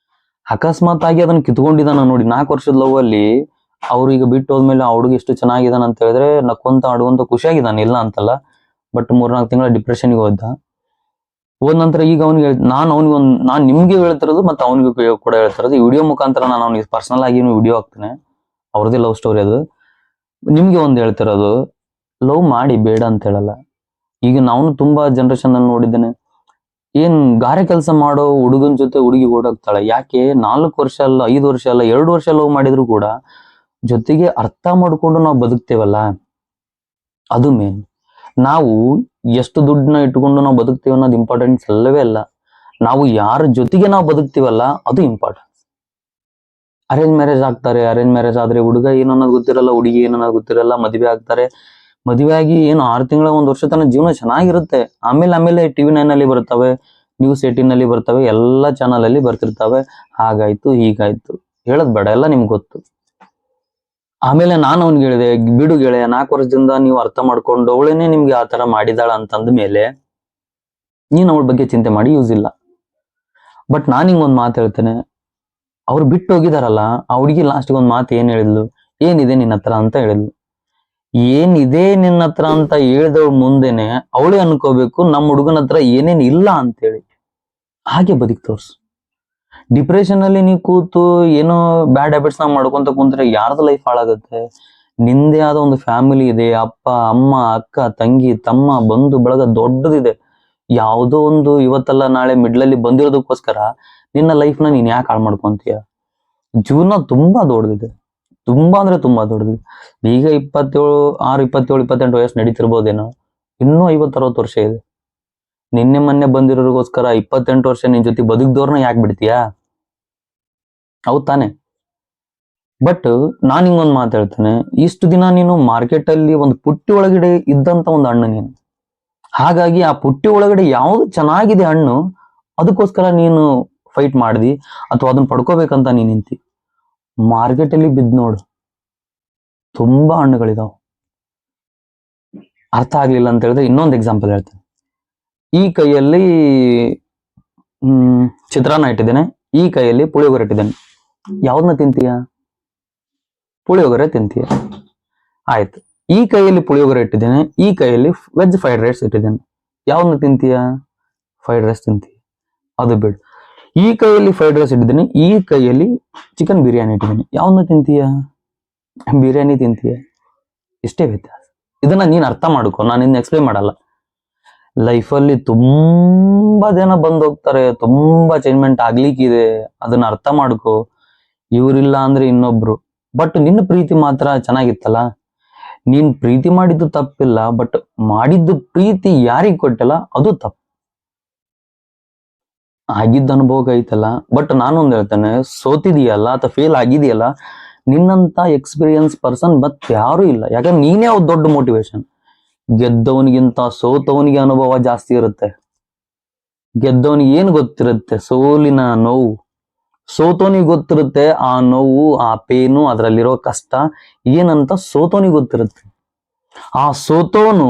ಅಕಸ್ಮಾತ್ ಆಗಿ ಅದನ್ನ ಕಿತ್ಕೊಂಡಿದ್ದಾನ ನೋಡಿ. 4 ವರ್ಷದ ಲವ್ ಅಲ್ಲಿ ಅವ್ರೀಗ ಬಿಟ್ಟು ಹೋದ್ಮೇಲೆ ಆ ಹುಡುಗ ಎಷ್ಟು ಚೆನ್ನಾಗಿದ್ದಾನ ಅಂತ ಹೇಳಿದ್ರೆ, ನಕ್ಕೊಂತ ಆಡುವಂತ ಖುಷಿಯಾಗಿದ್ದಾನೆ, ಇಲ್ಲ ಅಂತಲ್ಲ. ಬಟ್ 3-4 ತಿಂಗಳ ಡಿಪ್ರೆಷನ್ಗೆ ಹೋದ ನಂತರ ಈಗ ಅವ್ನಿಗೆ ನಾನು ನಿಮ್ಗೆ ಹೇಳ್ತಿರೋದು ಮತ್ತೆ ಅವನಿಗೆ ಕೂಡ ಹೇಳ್ತಿರೋದು, ಈ ವಿಡಿಯೋ ಮುಖಾಂತರ ನಾನು ಅವ್ನಿಗೆ ಪರ್ಸನಲ್ ಆಗಿ ವಿಡಿಯೋ ಹಾಕ್ತೇನೆ, ಅವ್ರದೇ ಲವ್ ಸ್ಟೋರಿ ಅದು. ನಿಮ್ಗೆ ಒಂದು ಹೇಳ್ತಿರೋದು, ಲವ್ ಮಾಡಿ ಬೇಡ ಅಂತ ಹೇಳಲ್ಲ. ಈಗ ನಾನು ತುಂಬಾ ಜನರೇಷನ್ ಅಲ್ಲಿ ನೋಡಿದ್ದೇನೆ, ಏನ್ ಗಾರೆ ಕೆಲಸ ಮಾಡೋ ಹುಡುಗನ ಜೊತೆ ಹುಡುಗಿ ಓಡೋಗ್ತಾಳೆ. ಯಾಕೆ? 4 ವರ್ಷ ಅಲ್ಲ, 5 ವರ್ಷ ಅಲ್ಲ, 2 ವರ್ಷ ಲವ್ ಮಾಡಿದ್ರು ಕೂಡ ಜೊತೆಗೆ ಅರ್ಥ ಮಾಡ್ಕೊಂಡು ನಾವು ಬದುಕ್ತೇವಲ್ಲ, ಅದು ಮೇನ್. ನಾವು ಎಷ್ಟು ದುಡ್ಡನ್ನ ಇಟ್ಕೊಂಡು ನಾವು ಬದುಕ್ತೀವಿ ಅನ್ನೋದು ಇಂಪಾರ್ಟೆನ್ಸ್ ಅಲ್ಲವೇ ಅಲ್ಲ. ನಾವು ಯಾರ ಜೊತೆಗೆ ನಾವು ಬದುಕ್ತೀವಲ್ಲ, ಅದು ಇಂಪಾರ್ಟೆಂಟ್. ಅರೇಂಜ್ ಮ್ಯಾರೇಜ್ ಆಗ್ತಾರೆ, ಅರೇಂಜ್ ಮ್ಯಾರೇಜ್ ಆದ್ರೆ ಹುಡುಗ ಏನನ್ನೋದು ಗೊತ್ತಿರಲ್ಲ, ಹುಡುಗಿ ಏನನ್ನೋದು ಗೊತ್ತಿರಲ್ಲ, ಮದುವೆ ಆಗ್ತಾರೆ. ಮದುವೆ ಆಗಿ ಏನು 6 ತಿಂಗಳ 1 ವರ್ಷ ತನಕ ಜೀವನ ಚೆನ್ನಾಗಿರುತ್ತೆ. ಆಮೇಲೆ TV9 ಅಲ್ಲಿ ಬರ್ತವೆ, News 18 ಅಲ್ಲಿ ಬರ್ತವೆ, ಎಲ್ಲ ಚಾನಲ್ ಅಲ್ಲಿ ಬರ್ತಿರ್ತವೆ, ಹಾಗಾಯ್ತು ಹೀಗಾಯ್ತು, ಹೇಳದ್ ಬೇಡ, ಎಲ್ಲ ನಿಮ್ಗೆ ಗೊತ್ತು. ಆಮೇಲೆ ನಾನು ಅವ್ನಿಗೆ ಹೇಳಿದೆ, ಬಿಡು ಗೆಳೆಯ, 4 ವರ್ಷದಿಂದ ನೀವು ಅರ್ಥ ಮಾಡ್ಕೊಂಡು ಅವಳೇನೆ ನಿಮ್ಗೆ ಆ ತರ ಮಾಡಿದಾಳ ಅಂತಂದ ಮೇಲೆ ನೀನ್ ಅವಳ ಬಗ್ಗೆ ಚಿಂತೆ ಮಾಡಿ ಯೂಸ್ ಇಲ್ಲ. ಬಟ್ ನಾನು ಹಿಂಗೊಂದು ಮಾತು ಹೇಳ್ತೇನೆ, ಅವ್ರು ಬಿಟ್ಟು ಹೋಗಿದಾರಲ್ಲ, ಆ ಹುಡುಗಿ ಲಾಸ್ಟ್ಗೆ ಒಂದು ಮಾತು ಏನ್ ಹೇಳಿದ್ಲು, ಏನಿದೆ ನಿನ್ನ ಹತ್ರ ಅಂತ ಹೇಳಿದ್ಲು. ಏನಿದೆ ನಿನ್ನ ಹತ್ರ ಅಂತ ಹೇಳ್ದವಳು ಮುಂದೆನೆ ಅವಳೇ ಅನ್ಕೋಬೇಕು ನಮ್ಮ ಹುಡುಗನ ಹತ್ರ ಏನೇನ್ ಇಲ್ಲ ಅಂತೇಳಿ. ಹಾಗೆ ಬದುಕಿ ತೋರ್ಸು. ಡಿಪ್ರೆಷನ್ ಅಲ್ಲಿ ನೀ ಕೂತು ಏನೋ ಬ್ಯಾಡ್ ಹ್ಯಾಬಿಟ್ಸ್ ನ ಮಾಡ್ಕೊಂತ ಕುಂತ್ರೆ ಯಾರ್ದು ಲೈಫ್ ಹಾಳಾಗುತ್ತೆ? ನಿಂದೇ ಆದ ಒಂದು ಫ್ಯಾಮಿಲಿ ಇದೆ, ಅಪ್ಪ ಅಮ್ಮ ಅಕ್ಕ ತಂಗಿ ತಮ್ಮ ಬಂಧು ಬಳಗ ದೊಡ್ಡದಿದೆ. ಯಾವುದೋ ಒಂದು ಇವತ್ತಲ್ಲ ನಾಳೆ ಮಿಡ್ಲಲ್ಲಿ ಬಂದಿರೋದಕ್ಕೋಸ್ಕರ ನಿನ್ನ ಲೈಫ್ ನ ನೀನ್ ಯಾಕೆ ಹಾಳು ಮಾಡ್ಕೊಂತೀಯ? ಜೀವನ ತುಂಬಾ ದೊಡ್ಡದಿದೆ, ತುಂಬಾ ಅಂದ್ರೆ ತುಂಬಾ ದೊಡ್ಡದಿದೆ. ಈಗ 27 ವಯಸ್ಸು ನಡೀತಿರ್ಬೋದೇನೋ, ಇನ್ನೂ 50-60 ವರ್ಷ ಇದೆ. ನಿನ್ನೆ ಮೊನ್ನೆ ಬಂದಿರೋರಿಗೋಸ್ಕರ 28 ವರ್ಷ ನಿನ್ ಜೊತೆ ಬದುಕ್ದವ್ರನ್ನ ಯಾಕೆ ಬಿಡ್ತೀಯಾ? ಹೌದ್ ತಾನೆ? ಬಟ್ ನಾನ್ ಹಿಂಗೊಂದ್ ಮಾತು ಹೇಳ್ತೇನೆ, ಇಷ್ಟು ದಿನ ನೀನು ಮಾರ್ಕೆಟ್ ಅಲ್ಲಿ ಒಂದು ಪುಟ್ಟಿ ಒಳಗಡೆ ಇದ್ದಂತ ಒಂದು ಹಣ್ಣು ನೀನು. ಹಾಗಾಗಿ ಆ ಪುಟ್ಟಿ ಒಳಗಡೆ ಯಾವ್ದು ಚೆನ್ನಾಗಿದೆ ಹಣ್ಣು, ಅದಕ್ಕೋಸ್ಕರ ನೀನು ಫೈಟ್ ಮಾಡ್ದಿ ಅಥವಾ ಅದನ್ನ ಪಡ್ಕೋಬೇಕಂತ ನೀನ್ ನಿಂತಿ. ಮಾರ್ಕೆಟ್ ಅಲ್ಲಿ ಬಿದ್ದು ನೋಡು, ತುಂಬಾ ಹಣ್ಣುಗಳಿದಾವ. ಅರ್ಥ ಆಗ್ಲಿಲ್ಲ ಅಂತ ಹೇಳಿದ್ರೆ ಇನ್ನೊಂದು ಎಕ್ಸಾಂಪಲ್ ಹೇಳ್ತೇನೆ. ಈ ಕೈಯಲ್ಲಿ ಚಿತ್ರಾನ್ನ ಇಟ್ಟಿದ್ದೇನೆ, ಈ ಕೈಯಲ್ಲಿ ಪುಳಿಯೋಗರೆ ಇಟ್ಟಿದ್ದೇನೆ. ಯಾವ್ದನ್ನ ತಿಂತೀಯ? ಪುಳಿಯೋಗರೆ ತಿಂತೀಯ. ಆಯ್ತು. ಈ ಕೈಯಲ್ಲಿ ಪುಳಿಯೋಗರೆ ಇಟ್ಟಿದ್ದೇನೆ, ಈ ಕೈಯಲ್ಲಿ ವೆಜ್ ಫ್ರೈಡ್ ರೈಸ್ ಇಟ್ಟಿದ್ದೇನೆ. ಯಾವ್ದನ್ನ ತಿಂತೀಯ? Fried rice ತಿಂತೀಯ. ಅದು ಬಿಡು. ಈ ಕೈಯಲ್ಲಿ ಫ್ರೈಡ್ ರೈಸ್ ಇಟ್ಟಿದ್ದೇನೆ, ಈ ಕೈಯಲ್ಲಿ ಚಿಕನ್ ಬಿರಿಯಾನಿ ಇಟ್ಟಿದ್ದೇನೆ. ಯಾವ್ದನ್ನ ತಿಂತೀಯ? ಬಿರಿಯಾನಿ ತಿಂತೀಯ. ಇಷ್ಟೇ ವ್ಯತ್ಯಾಸ. ಇದನ್ನ ನೀನ್ ಅರ್ಥ ಮಾಡ್ಕೊ, ನಾನು ಇನ್ನು ಎಕ್ಸ್ಪ್ಲೇನ್ ಮಾಡಲ್ಲ. ಲೈಫಲ್ಲಿ ತುಂಬಾ ಜನ ಬಂದ್ ಹೋಗ್ತಾರೆ, ತುಂಬಾ ಚೇಂಜ್ಮೆಂಟ್ ಆಗ್ಲಿಕ್ಕಿದೆ, ಅದನ್ನ ಅರ್ಥ ಮಾಡ್ಕೊ. ಇವ್ರಿಲ್ಲ ಅಂದ್ರೆ ಇನ್ನೊಬ್ರು. ಬಟ್ ನಿನ್ನ ಪ್ರೀತಿ ಮಾತ್ರ ಚೆನ್ನಾಗಿತ್ತಲ್ಲ. ನೀನ್ ಪ್ರೀತಿ ಮಾಡಿದ್ದು ತಪ್ಪಿಲ್ಲ, ಬಟ್ ಮಾಡಿದ್ದು ಪ್ರೀತಿ ಯಾರಿಗ್ ಕೊಟ್ಟಲ್ಲ ಅದು ತಪ್ಪು. ಆಗಿದ್ದ ಅನುಭವ ಐತಲ್ಲ. ಬಟ್ ನಾನೊಂದ್ ಹೇಳ್ತೇನೆ, ಸೋತಿದೀಯಲ್ಲ ಅಥವಾ ಫೇಲ್ ಆಗಿದೆಯಲ್ಲ, ನಿನ್ನಂತ ಎಕ್ಸ್ಪೀರಿಯನ್ಸ್ ಪರ್ಸನ್ ಮತ್ ಯಾರು ಇಲ್ಲ. ಯಾಕಂದ್ರೆ ನೀನೇ ಅವ್ರ ದೊಡ್ಡ ಮೋಟಿವೇಶನ್. ಗೆದ್ದವನಿಗಿಂತ ಸೋತವನಿಗೆ ಅನುಭವ ಜಾಸ್ತಿ ಇರುತ್ತೆ. ಗೆದ್ದವನಿಗೆ ಏನ್ ಗೊತ್ತಿರುತ್ತೆ? ಸೋಲಿನ ನೋವು. ಸೋತೋನಿಗೆ ಗೊತ್ತಿರುತ್ತೆ ಆ ನೋವು, ಆ ಪೇನು, ಅದರಲ್ಲಿರೋ ಕಷ್ಟ ಏನಂತ ಸೋತೋನಿಗೆ ಗೊತ್ತಿರುತ್ತೆ. ಆ ಸೋತೋನು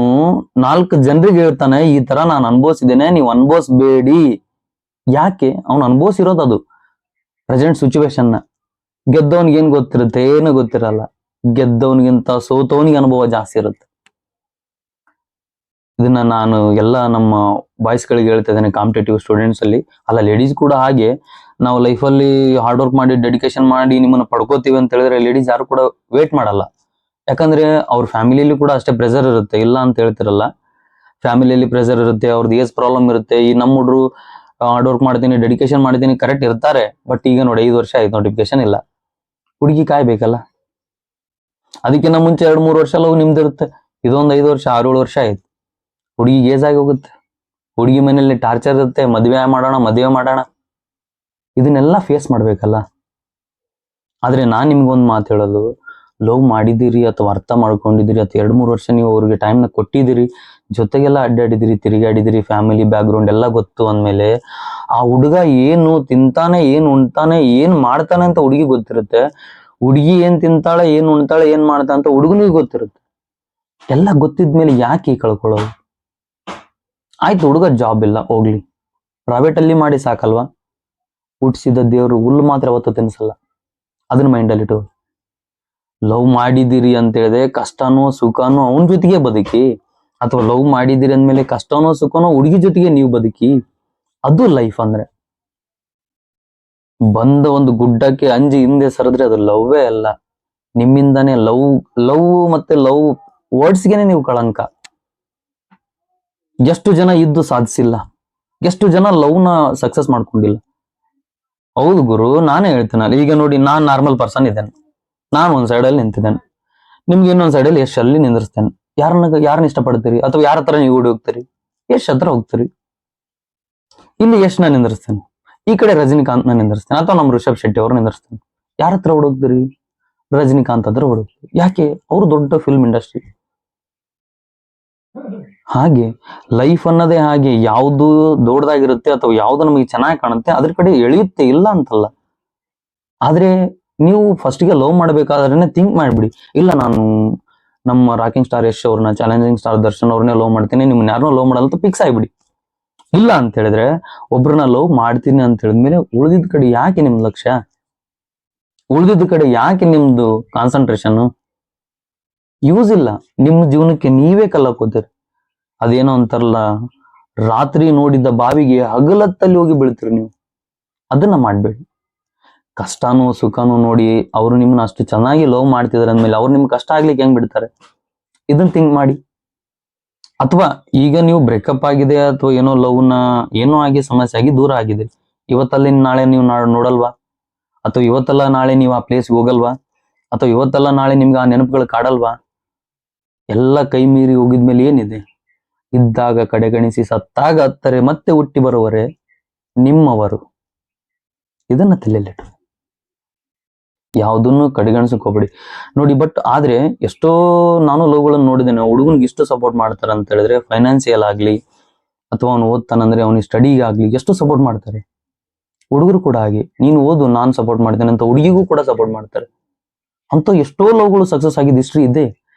4 ಜನರಿಗೆ ಹೇಳ್ತಾನೆ, ಈ ತರ ನಾನು ಅನುಭವಿಸಿದ್ದೇನೆ, ನೀವು ಅನುಭವಿಸ್ಬೇಡಿ. ಯಾಕೆ? ಅವ್ನು ಅನುಭವಿಸಿರೋದು ಅದು ಪ್ರೆಸೆಂಟ್ ಸಿಚುವೇಶನ್ ನ. ಗೆದ್ದವನಿಗೆ ಏನ್ ಗೊತ್ತಿರುತ್ತೆ? ಏನು ಗೊತ್ತಿರಲ್ಲ. ಗೆದ್ದವನಿಗಿಂತ ಸೋತವನಿಗೆ ಅನುಭವ ಜಾಸ್ತಿ ಇರುತ್ತೆ. ಇದನ್ನ ನಾನು ಎಲ್ಲ ನಮ್ಮ ಬಾಯ್ಸ್ ಗಳಿಗೆ ಹೇಳ್ತಾ ಇದ್ದೇನೆ, ಕಾಂಪಿಟೇಟಿವ್ ಸ್ಟೂಡೆಂಟ್ಸ್ ಅಲ್ಲಿ ಅಲ್ಲ, ಲೇಡೀಸ್ ಕೂಡ ಹಾಗೆ. ನಾವು ಲೈಫಲ್ಲಿ ಹಾರ್ಡ್ ವರ್ಕ್ ಮಾಡಿ ಡೆಡಿಕೇಶನ್ ಮಾಡಿ ನಿಮ್ಮನ್ನ ಪಡ್ಕೋತೀವಿ ಅಂತ ಹೇಳಿದ್ರೆ ಲೇಡೀಸ್ ಯಾರು ಕೂಡ ವೇಟ್ ಮಾಡಲ್ಲ. ಯಾಕಂದ್ರೆ ಅವ್ರ ಫ್ಯಾಮಿಲಿಯಲ್ಲಿ ಕೂಡ ಅಷ್ಟೇ ಪ್ರೆಷರ್ ಇರುತ್ತೆ, ಇಲ್ಲ ಅಂತ ಹೇಳ್ತಿರಲ್ಲ. ಫ್ಯಾಮಿಲಿಯಲ್ಲಿ ಪ್ರೆಷರ್ ಇರುತ್ತೆ, ಅವ್ರದ್ದು ಏಜ್ ಪ್ರಾಬ್ಲಮ್ ಇರುತ್ತೆ. ಈ ನಮ್ಮ ಹುಡ್ರು ಹಾರ್ಡ್ ವರ್ಕ್ ಮಾಡ್ತೀನಿ, ಡೆಡಿಕೇಶನ್ ಮಾಡ್ತೀನಿ, ಕರೆಕ್ಟ್ ಇರ್ತಾರೆ. ಬಟ್ ಈಗ ನೋಡಿ 5 ವರ್ಷ ಆಯ್ತು, ನೋಟಿಫಿಕೇಶನ್ ಇಲ್ಲ. ಹುಡುಗಿ ಕಾಯ್ಬೇಕಲ್ಲ. ಅದಕ್ಕಿಂತ ಮುಂಚೆ 2-3 ವರ್ಷ ಲವ್ ನಿಮ್ದಿರುತ್ತೆ. ಇದೊಂದು 5 ವರ್ಷ 6-7 ವರ್ಷ ಆಯ್ತು, ಹುಡುಗಿಗೆ ಏಜ್ ಆಗಿ ಹೋಗುತ್ತೆ. ಹುಡುಗಿ ಮನೆಯಲ್ಲಿ ಟಾರ್ಚರ್ ಇರುತ್ತೆ, ಮದುವೆ ಮಾಡೋಣ. ಇದನ್ನೆಲ್ಲ ಫೇಸ್ ಮಾಡ್ಬೇಕಲ್ಲ. ಆದ್ರೆ ನಾನ್ ನಿಮ್ಗೊಂದು ಮಾತು ಹೇಳೋದು, ಲವ್ ಮಾಡಿದಿರಿ ಅಥವಾ ಅರ್ಥ ಮಾಡ್ಕೊಂಡಿದ್ದೀರಿ ಅಥವಾ 2-3 ವರ್ಷ ನೀವು ಅವ್ರಿಗೆ ಟೈಮ್ನ ಕೊಟ್ಟಿದ್ದೀರಿ, ಜೊತೆಗೆಲ್ಲ ಅಡ್ಡಾಡಿದಿರಿ, ತಿರುಗಾಡಿದಿರಿ, ಫ್ಯಾಮಿಲಿ ಬ್ಯಾಕ್ ಗ್ರೌಂಡ್ ಎಲ್ಲ ಗೊತ್ತು ಅಂದ್ಮೇಲೆ ಆ ಹುಡುಗ ಏನು ತಿಂತಾನೆ, ಏನ್ ಉಣ್ತಾನೆ, ಏನ್ ಮಾಡ್ತಾನೆ ಅಂತ ಹುಡುಗಿ ಗೊತ್ತಿರುತ್ತೆ. ಹುಡುಗಿ ಏನ್ ತಿಂತಾಳೆ, ಏನ್ ಉಣ್ತಾಳೆ, ಏನ್ ಮಾಡ್ತಾಳೆ ಅಂತ ಹುಡುಗನಿಗೆ ಗೊತ್ತಿರುತ್ತೆ. ಎಲ್ಲ ಗೊತ್ತಿದ್ಮೇಲೆ ಯಾಕೆ ಕಳ್ಕೊಳ್ಳೋದು? ಆಯ್ತು, ಹುಡುಗ ಜಾಬ್ ಇಲ್ಲ, ಹೋಗ್ಲಿ, ಪ್ರೈವೇಟ್ ಅಲ್ಲಿ ಮಾಡಿ ಸಾಕಲ್ವಾ? ಹುಟ್ಟಿಸಿದ ದೇವರು ಹುಲ್ಲು ಮಾತ್ರ ಯಾವತ್ತೂ ತಿನ್ಸಲ್ಲ. ಅದನ್ನ ಮೈಂಡಲ್ಲಿ ಇಟ್ಟು ಲವ್ ಮಾಡಿದಿರಿ ಅಂತ ಹೇಳಿದ್ರೆ ಕಷ್ಟನೋ ಸುಖನೋ ಅವನ ಜೊತೆಗೆ ಬದುಕಿ, ಅಥವಾ ಲವ್ ಮಾಡಿದಿರಿ ಅಂದ್ಮೇಲೆ ಕಷ್ಟನೋ ಸುಖನೋ ಹುಡುಗಿ ಜೊತೆಗೆ ನೀವು ಬದುಕಿ. ಅದು ಲೈಫ್ ಅಂದ್ರೆ. ಬಂದ ಒಂದು ಗುಡ್ಡಕ್ಕೆ ಅಂಜಿ ಹಿಂದೆ ಸರಿದ್ರೆ ಅದು ಲವ್ವೇ ಅಲ್ಲ. ನಿಮ್ಮಿಂದಾನೇ ಲವ್ ಮತ್ತೆ ಲವ್ ವರ್ಡ್ಸ್ಗೆನೆ ನೀವು ಕಳಂಕ. ಎಷ್ಟು ಜನ ಇದ್ದು ಸಾಧಿಸಿಲ್ಲ, ಎಷ್ಟು ಜನ ಲವ್ನ ಸಕ್ಸಸ್ ಮಾಡ್ಕೊಂಡಿಲ್ಲ. ಹೌದು ಗುರು, ನಾನೇ ಹೇಳ್ತೀನಲ್ಲ. ಈಗ ನೋಡಿ, ನಾನ್ ನಾರ್ಮಲ್ ಪರ್ಸನ್ ಇದ್ದೇನೆ, ನಾನು ಒಂದ್ ಸೈಡಲ್ಲಿ ನಿಂತಿದ್ದೇನೆ, ನಿಮ್ಗೆ ಇನ್ನೊಂದ್ ಸೈಡಲ್ಲಿ ಯಶ್ ಅಲ್ಲಿ ನಿಂದಿರ್ತೇನೆ. ಯಾರನ್ನ ಇಷ್ಟಪಡ್ತೀರಿ ಅಥವಾ ಯಾರ ಹತ್ರ ನೀವು ಓಡಿ ಹೋಗ್ತೀರಿ? ಯಶ್ ಹತ್ರ ಹೋಗ್ತೀರಿ. ಇಲ್ಲಿ ಯಶ್ನ ನಿಂದಿರ್ತೇನೆ, ಈ ಕಡೆ ರಜನಿಕಾಂತ್ ನ ನಿಂದಿರ್ತೇನೆ, ಅಥವಾ ನಮ್ಮ ಋಷಭ್ ಶೆಟ್ಟಿ ಅವ್ರು ನಿಂದಿರ್ತೇನೆ. ಯಾರ ಹತ್ರ ಓಡೋಗ್ತೀರಿ? ರಜನಿಕಾಂತ್ ಹತ್ರ ಓಡೋಗ್ತೀರಿ. ಯಾಕೆ? ಅವರು ದೊಡ್ಡ ಫಿಲ್ಮ್ ಇಂಡಸ್ಟ್ರಿ. ಹಾಗೆ ಲೈಫ್ ಅನ್ನೋದೇ ಹಾಗೆ, ಯಾವುದು ದೊಡ್ಡದಾಗಿರುತ್ತೆ ಅಥವಾ ಯಾವ್ದು ನಮಗೆ ಚೆನ್ನಾಗಿ ಕಾಣುತ್ತೆ ಅದ್ರ ಕಡೆ ಎಳೆಯುತ್ತೆ, ಇಲ್ಲ ಅಂತಲ್ಲ. ಆದ್ರೆ ನೀವು ಫಸ್ಟ್ಗೆ ಲವ್ ಮಾಡ್ಬೇಕಾದ್ರೆ ಥಿಂಕ್ ಮಾಡ್ಬಿಡಿ, ಇಲ್ಲ ನಾನು ನಮ್ಮ ರಾಕಿಂಗ್ ಸ್ಟಾರ್ ಯಶ್ ಅವ್ರನ್ನ, ಚಾಲೆಂಜಿಂಗ್ ಸ್ಟಾರ್ ದರ್ಶನ್ ಅವ್ರನ್ನೇ ಲವ್ ಮಾಡ್ತೀನಿ, ನಿಮ್ನ ಯಾರನ್ನೂ ಲವ್ ಮಾಡಲ್ಲ ಅಂತ ಫಿಕ್ಸ್ ಆಗ್ಬಿಡಿ. ಇಲ್ಲ ಅಂತ ಹೇಳಿದ್ರೆ, ಒಬ್ರನ್ನ ಲವ್ ಮಾಡ್ತೀನಿ ಅಂತ ಹೇಳಿದ್ಮೇಲೆ ಉಳಿದಿದ್ದ ಕಡೆ ಯಾಕೆ ನಿಮ್ ಲಕ್ಷ್ಯ? ಉಳಿದಿದ್ದ ಕಡೆ ಯಾಕೆ ನಿಮ್ದು ಕಾನ್ಸಂಟ್ರೇಷನ್? ಯೂಸ್ ಇಲ್ಲ. ನಿಮ್ಮ ಜೀವನಕ್ಕೆ ನೀವೇ ಕಲ್ಲಕೋತೀರಿ. ಅದೇನೋ ಅಂತಾರಲ್ಲ, ರಾತ್ರಿ ನೋಡಿದ್ದ ಬಾವಿಗೆ ಹಗಲತ್ತಲ್ಲಿ ಹೋಗಿ ಬೀಳ್ತೀರಿ ನೀವು. ಅದನ್ನ ಮಾಡ್ಬೇಡಿ. ಕಷ್ಟನೂ ಸುಖನೂ ನೋಡಿ ಅವ್ರು ನಿಮ್ಮನ್ನ ಅಷ್ಟು ಚೆನ್ನಾಗಿ ಲವ್ ಮಾಡ್ತಿದಾರೆ ಅಂದ್ಮೇಲೆ ಅವ್ರು ನಿಮ್ಗೆ ಕಷ್ಟ ಆಗ್ಲಿಕ್ಕೆ ಹೆಂಗ್ ಬಿಡ್ತಾರೆ? ಇದನ್ನ ಥಿಂಕ್ ಮಾಡಿ. ಅಥವಾ ಈಗ ನೀವು ಬ್ರೇಕಪ್ ಆಗಿದೆ ಅಥವಾ ಏನೋ ಲವ್ನ ಏನೋ ಆಗಿ ಸಮಸ್ಯೆ ಆಗಿ ದೂರ ಆಗಿದೆ, ಇವತ್ತಲ್ಲಿ ನಾಳೆ ನೀವು ನೋಡಲ್ವಾ? ಅಥವಾ ಇವತ್ತಲ್ಲ ನಾಳೆ ನೀವು ಆ ಪ್ಲೇಸ್ಗೆ ಹೋಗಲ್ವಾ? ಅಥವಾ ಇವತ್ತಲ್ಲ ನಾಳೆ ನಿಮ್ಗೆ ಆ ನೆನಪುಗಳು ಕಾಡಲ್ವಾ? ಎಲ್ಲ ಕೈ ಮೀರಿ ಹೋಗಿದ್ಮೇಲೆ ಏನಿದೆ? ಇದ್ದಾಗ ಕಡೆಗಣಿಸಿ ಸತ್ತಾಗ ಹತ್ತರೆ ಮತ್ತೆ ಹುಟ್ಟಿ ಬರುವರೆ ನಿಮ್ಮವರು. ಇದನ್ನ ತಲೆಯಲ್ಲಿಟ್ಟು ಯಾವುದನ್ನು ಕಡೆಗಣಿಸಕ್ ಹೋಗ್ಬೇಡಿ ನೋಡಿ. ಬಟ್ ಆದ್ರೆ ಎಷ್ಟೋ ನಾನು ಲವ್ಗಳನ್ನು ನೋಡಿದ್ದೇನೆ, ಹುಡುಗನ್ಗೆ ಇಷ್ಟು ಸಪೋರ್ಟ್ ಮಾಡ್ತಾರೆ ಅಂತ ಹೇಳಿದ್ರೆ, ಫೈನಾನ್ಸಿಯಲ್ ಆಗ್ಲಿ ಅಥವಾ ಅವ್ನು ಓದ್ತಾನಂದ್ರೆ ಅವನಿಗೆ ಸ್ಟಡಿಗಾಗ್ಲಿ ಎಷ್ಟು ಸಪೋರ್ಟ್ ಮಾಡ್ತಾರೆ. ಹುಡುಗರು ಕೂಡ ಹಾಗೆ, ನೀನು ಓದು ನಾನು ಸಪೋರ್ಟ್ ಮಾಡ್ತೇನೆ ಅಂತ ಹುಡುಗಿಗೂ ಕೂಡ ಸಪೋರ್ಟ್ ಮಾಡ್ತಾರೆ. ಅಂತ ಎಷ್ಟೋ ಲವ್ಗಳು ಸಕ್ಸಸ್ ಆಗಿದ್ದು ಹಿಸ್ಟ್ರಿ ಇದೆ.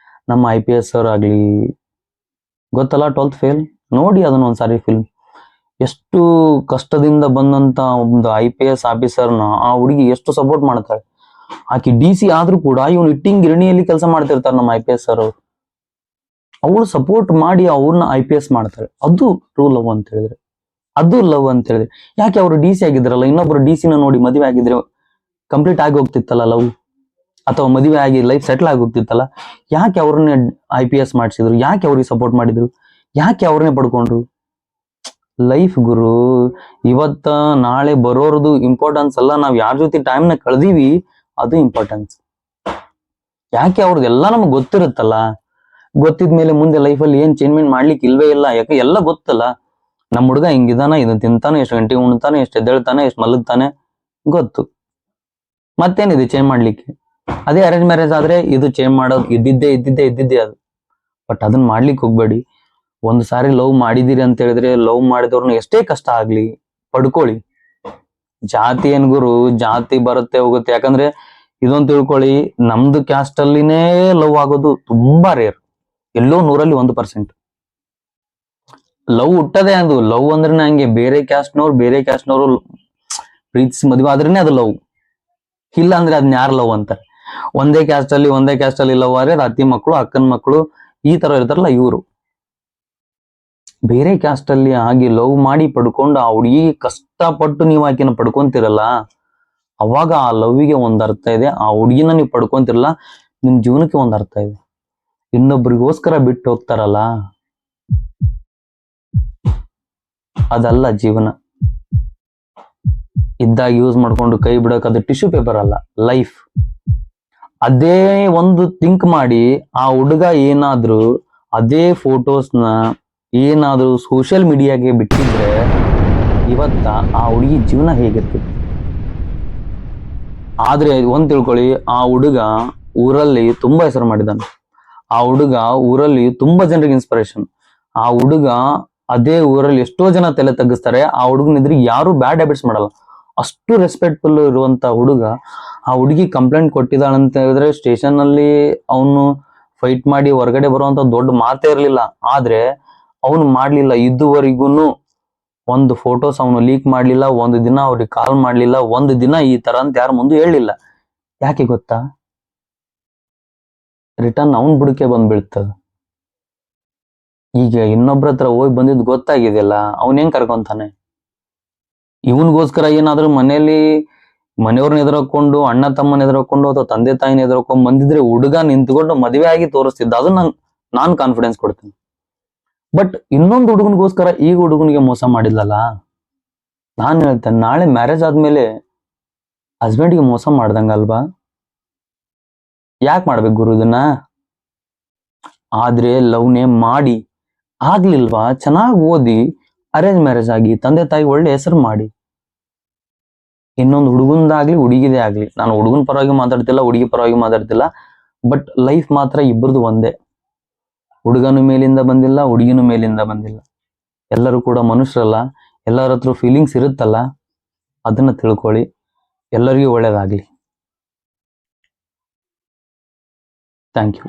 ನಮ್ಮ IPS ಸರ್ ಆಗ್ಲಿ, ಗೊತ್ತಲ್ಲ 12th ಫೇಲ್, ನೋಡಿ ಅದನ್ನ ಒಂದ್ಸಾರಿ ಫಿಲ್ಮ್. ಎಷ್ಟು ಕಷ್ಟದಿಂದ ಬಂದಂತ ಒಂದು IPS ಆಫೀಸರ್ನ ಆ ಹುಡುಗಿ ಎಷ್ಟು ಸಪೋರ್ಟ್ ಮಾಡ್ತಾಳೆ. ಆಕಿ DC ಆದ್ರೂ ಕೂಡ ಇವನು ಇಟ್ಟಿಂಗ್ ಗಿರಣಿಯಲ್ಲಿ ಕೆಲಸ ಮಾಡ್ತಿರ್ತಾರೆ ನಮ್ಮ IPS ಸರ್ ಅವರು. ಅವಳು ಸಪೋರ್ಟ್ ಮಾಡಿ ಅವ್ರನ್ನ IPS ಮಾಡ್ತಾರೆ. ಅದು ಟ್ರೂ ಲವ್ ಅಂತ ಹೇಳಿದ್ರೆ, ಅದು ಲವ್ ಅಂತ ಹೇಳಿದ್ರೆ. ಯಾಕೆ ಅವರು DC ಆಗಿದ್ರಲ್ಲ, ಇನ್ನೊಬ್ರು DC ನೋಡಿ ಮದುವೆ ಆಗಿದ್ರೆ ಕಂಪ್ಲೀಟ್ ಆಗಿ ಹೋಗ್ತಿತ್ತಲ್ಲ ಲವ್, ಅಥವಾ ಮದುವೆ ಆಗಿ ಲೈಫ್ ಸೆಟ್ಲ್ ಆಗಿ ಹೋಗ್ತಿತ್ತಲ್ಲ. ಯಾಕೆ ಅವ್ರನ್ನೇ IPS ಮಾಡಿಸಿದ್ರು? ಯಾಕೆ ಅವ್ರಿಗೆ ಸಪೋರ್ಟ್ ಮಾಡಿದ್ರು? ಯಾಕೆ ಅವ್ರನ್ನೇ ಪಡ್ಕೊಂಡ್ರು? ಲೈಫ್ ಗುರು, ಇವತ್ತ ನಾಳೆ ಬರೋರ್ದು ಇಂಪಾರ್ಟೆನ್ಸ್ ಅಲ್ಲ, ನಾವ್ ಯಾರ ಜೊತೆ ಟೈಮ್ನ ಕಳ್ದೀವಿ ಅದು ಇಂಪಾರ್ಟೆನ್ಸ್. ಯಾಕೆ ಅವ್ರದ್ದೆಲ್ಲ ನಮ್ಗೆ ಗೊತ್ತಿರುತ್ತಲ್ಲ, ಗೊತ್ತಿದ್ಮೇಲೆ ಮುಂದೆ ಲೈಫಲ್ಲಿ ಏನ್ ಚೇಂಜ್ಮೆಂಟ್ ಮಾಡ್ಲಿಕ್ಕೆ ಇಲ್ವೇ ಇಲ್ಲ. ಯಾಕೆ ಎಲ್ಲ ಗೊತ್ತಲ್ಲ. ನಮ್ಮ ಹುಡುಗ ಹಿಂಗಿದಾನ, ಇದನ್ನ ತಿಂತಾನೆ, ಎಷ್ಟು ಗಂಟೆಗೆ ಉಣ್ತಾನೆ, ಎಷ್ಟು ಎದ್ದೇಳ್ತಾನೆ, ಎಷ್ಟು ಮಲಗ್ತಾನೆ ಗೊತ್ತು. ಮತ್ತೇನಿದೆ ಚೇಂಜ್ ಮಾಡ್ಲಿಕ್ಕೆ? ಅದೇ ಅರೇಂಜ್ ಮ್ಯಾರೇಜ್ ಆದ್ರೆ ಇದು ಚೇಂಜ್ ಮಾಡೋದು ಇದ್ದಿದ್ದೇ ಅದು. ಬಟ್ ಅದನ್ನ ಮಾಡ್ಲಿಕ್ಕೆ ಹೋಗ್ಬೇಡಿ. ಒಂದು ಸಾರಿ ಲವ್ ಮಾಡಿದಿರಿ ಅಂತ ಹೇಳಿದ್ರೆ, ಲವ್ ಮಾಡಿದವ್ರನ್ನ ಎಷ್ಟೇ ಕಷ್ಟ ಆಗ್ಲಿ ಪಡ್ಕೊಳ್ಳಿ. ಜಾತಿ ಏನ್ ಗುರು, ಜಾತಿ ಬರುತ್ತೆ ಹೋಗುತ್ತೆ. ಯಾಕಂದ್ರೆ ಇದೊಂದು ತಿಳ್ಕೊಳ್ಳಿ, ನಮ್ದು ಕ್ಯಾಸ್ಟ್ ಅಲ್ಲಿನೇ ಲವ್ ಆಗೋದು ತುಂಬಾ ರೇರ್, ಎಲ್ಲೋ 100ರಲ್ಲಿ 1%. ಲವ್ ಹುಟ್ಟದೆ ಅದು. ಲವ್ ಅಂದ್ರೆ ಹಂಗೆ, ಬೇರೆ ಕ್ಯಾಸ್ಟ್ನವ್ರು ಪ್ರೀತಿಸಿ ಮದುವೆ ಆದ್ರೇನೆ ಅದು ಲವ್. ಇಲ್ಲ ಅಂದ್ರೆ ಅದನ್ನ ಯಾರು ಲವ್ ಅಂತಾರೆ? ಒಂದೇ ಕ್ಯಾಸ್ಟ್ ಅಲ್ಲಿ ಲವ್ ಆದ್ರೆ ಅತ್ತಿ ಮಕ್ಕಳು, ಅಕ್ಕನ ಮಕ್ಕಳು ಈ ತರ ಇರ್ತಾರಲ್ಲ ಇವರು. ಬೇರೆ ಕ್ಯಾಸ್ಟ್ ಅಲ್ಲಿ ಆಗಿ ಲವ್ ಮಾಡಿ ಪಡ್ಕೊಂಡು ಆ ಹುಡುಗಿ ಕಷ್ಟಪಟ್ಟು ನೀವು ಆಕಿನ ಪಡ್ಕೊಂತಿರಲ್ಲ, ಅವಾಗ ಆ ಲವ್ಗೆ ಒಂದ್ ಅರ್ಥ ಇದೆ. ಆ ಹುಡುಗಿನ ನೀವು ಪಡ್ಕೊಂತಿರಲ್ಲ, ನಿಮ್ ಜೀವನಕ್ಕೆ ಒಂದ್ ಅರ್ಥ ಇದೆ. ಇನ್ನೊಬ್ರಿಗೋಸ್ಕರ ಬಿಟ್ಟು ಹೋಗ್ತಾರಲ್ಲ, ಅದಲ್ಲ ಜೀವನ. ಇದ್ದಾಗ ಯೂಸ್ ಮಾಡ್ಕೊಂಡು ಕೈ ಬಿಡಕ್ ಅದು ಟಿಶ್ಯೂ ಪೇಪರ್ ಅಲ್ಲ, ಲೈಫ್. ಅದೇ ಒಂದು ಥಿಂಕ್ ಮಾಡಿ, ಆ ಹುಡುಗ ಏನಾದ್ರು ಅದೇ ಫೋಟೋಸ್ನ ಏನಾದ್ರು ಸೋಷಿಯಲ್ ಮೀಡಿಯಾಗೆ ಬಿಟ್ಟಿದ್ರೆ ಇವತ್ತ ಆ ಹುಡುಗಿ ಜೀವನ ಹೇಗಿರ್ತಿತ್ತು? ಆದ್ರೆ ಒಂದ್ ತಿಳ್ಕೊಳ್ಳಿ, ಆ ಹುಡುಗ ಊರಲ್ಲಿ ತುಂಬಾ ಹೆಸರು ಮಾಡಿದ್ದಾನೆ. ಆ ಹುಡುಗ ಊರಲ್ಲಿ ತುಂಬಾ ಜನರಿಗೆ ಇನ್ಸ್ಪಿರೇಷನ್. ಆ ಹುಡುಗ ಅದೇ ಊರಲ್ಲಿ ಎಷ್ಟೋ ಜನ ತಲೆ ತಗ್ಗಿಸ್ತಾರೆ. ಆ ಹುಡುಗನ ಎದುರಿಗೆ ಯಾರು ಬ್ಯಾಡ್ ಹ್ಯಾಬಿಟ್ಸ್ ಮಾಡಲ್ಲ. ಅಷ್ಟು ರೆಸ್ಪೆಕ್ಟ್ಫುಲ್ ಇರುವಂತ ಹುಡುಗ, ಆ ಹುಡುಗಿ ಕಂಪ್ಲೇಂಟ್ ಕೊಟ್ಟಿದ್ದಾಳಂತ ಹೇಳಿದ್ರೆ ಸ್ಟೇಷನ್ ಅಲ್ಲಿ ಅವನು ಫೈಟ್ ಮಾಡಿ ಹೊರಗಡೆ ಬರುವಂತ ದೊಡ್ಡ ಮಾತೇ ಇರಲಿಲ್ಲ. ಆದ್ರೆ ಅವನು ಮಾಡ್ಲಿಲ್ಲ. ಇದುವರೆಗೂ ಒಂದು ಫೋಟೋಸ್ ಅವನು ಲೀಕ್ ಮಾಡ್ಲಿಲ್ಲ, ಒಂದು ದಿನ ಅವ್ರಿಗೆ ಕಾಲ್ ಮಾಡ್ಲಿಲ್ಲ, ಒಂದು ದಿನ ಈ ತರ ಅಂತ ಯಾರ ಮುಂದೆ ಹೇಳಲಿಲ್ಲ. ಯಾಕೆ ಗೊತ್ತಾ? ರಿಟರ್ನ್ ಅವನ್ ಬುಡಕೆ ಬಂದ್ಬಿಡ್ತದ. ಈಗ ಇನ್ನೊಬ್ರ ಹತ್ರ ಹೋಗಿ ಬಂದಿದ್ ಗೊತ್ತಾಗಿದೆಯಲ್ಲ, ಅವನ್ ಹೆಂಗ್ ಕರ್ಕೊಂತಾನೆ? ಇವನ್ಗೋಸ್ಕರ ಏನಾದ್ರು ಮನೆಯವ್ರನ್ನ ಎದುರಕೊಂಡು, ಅಣ್ಣ ತಮ್ಮನ ಎದುರಕೊಂಡು, ಅಥವಾ ತಂದೆ ತಾಯಿನ ಎದುರಕೊಂಡ್ ಬಂದಿದ್ರೆ ಹುಡುಗ ನಿಂತ್ಕೊಂಡು ಮದುವೆ ಆಗಿ ತೋರಿಸ್ತಿದ್ದ. ಅದು ನಾನ್ ಕಾನ್ಫಿಡೆನ್ಸ್ ಕೊಡ್ತೀನಿ. ಬಟ್ ಇನ್ನೊಂದು ಹುಡುಗನಿಗೋಸ್ಕರ ಈಗ ಹುಡುಗನಿಗೆ ಮೋಸ ಮಾಡಿದ್ಲಲ್ಲ, ನಾನ್ ಹೇಳ್ತೇನೆ, ನಾಳೆ ಮ್ಯಾರೇಜ್ ಆದ್ಮೇಲೆ ಹಸ್ಬೆಂಡ್ಗೆ ಮೋಸ ಮಾಡ್ದಂಗಲ್ವಾ? ಯಾಕೆ ಮಾಡ್ಬೇಕು ಗುರು ಇದನ್ನ? ಆದ್ರೆ ಲವ್ನೇ ಮಾಡಿ ಆಗ್ಲಿಲ್ವಾ, ಚೆನ್ನಾಗಿ ಓದಿ ಅರೇಂಜ್ ಮ್ಯಾರೇಜ್ ಆಗಿ ತಂದೆ ತಾಯಿ ಒಳ್ಳೆ ಹೆಸರು ಮಾಡಿ. ಇನ್ನೊಂದು ಹುಡುಗಂದಾಗ್ಲಿ ಹುಡುಗಿದೇ ಆಗ್ಲಿ, ನಾನು ಹುಡುಗನ ಪರವಾಗಿ ಮಾತಾಡ್ತಿಲ್ಲ, ಹುಡುಗಿ ಪರವಾಗಿ ಮಾತಾಡ್ತಿಲ್ಲ. ಬಟ್ ಲೈಫ್ ಮಾತ್ರ ಇಬ್ಬರದು ಒಂದೇ. ಹುಡುಗನ ಮೇಲಿಂದ ಬಂದಿಲ್ಲ, ಹುಡುಗಿನ ಮೇಲಿಂದ ಬಂದಿಲ್ಲ. ಎಲ್ಲರೂ ಕೂಡ ಮನುಷ್ಯರಲ್ಲ, ಎಲ್ಲರ ಹತ್ರ ಫೀಲಿಂಗ್ಸ್ ಇರುತ್ತಲ್ಲ, ಅದನ್ನ ತಿಳ್ಕೊಳ್ಳಿ. ಎಲ್ಲರಿಗೂ ಒಳ್ಳೇದಾಗ್ಲಿ. Thank you.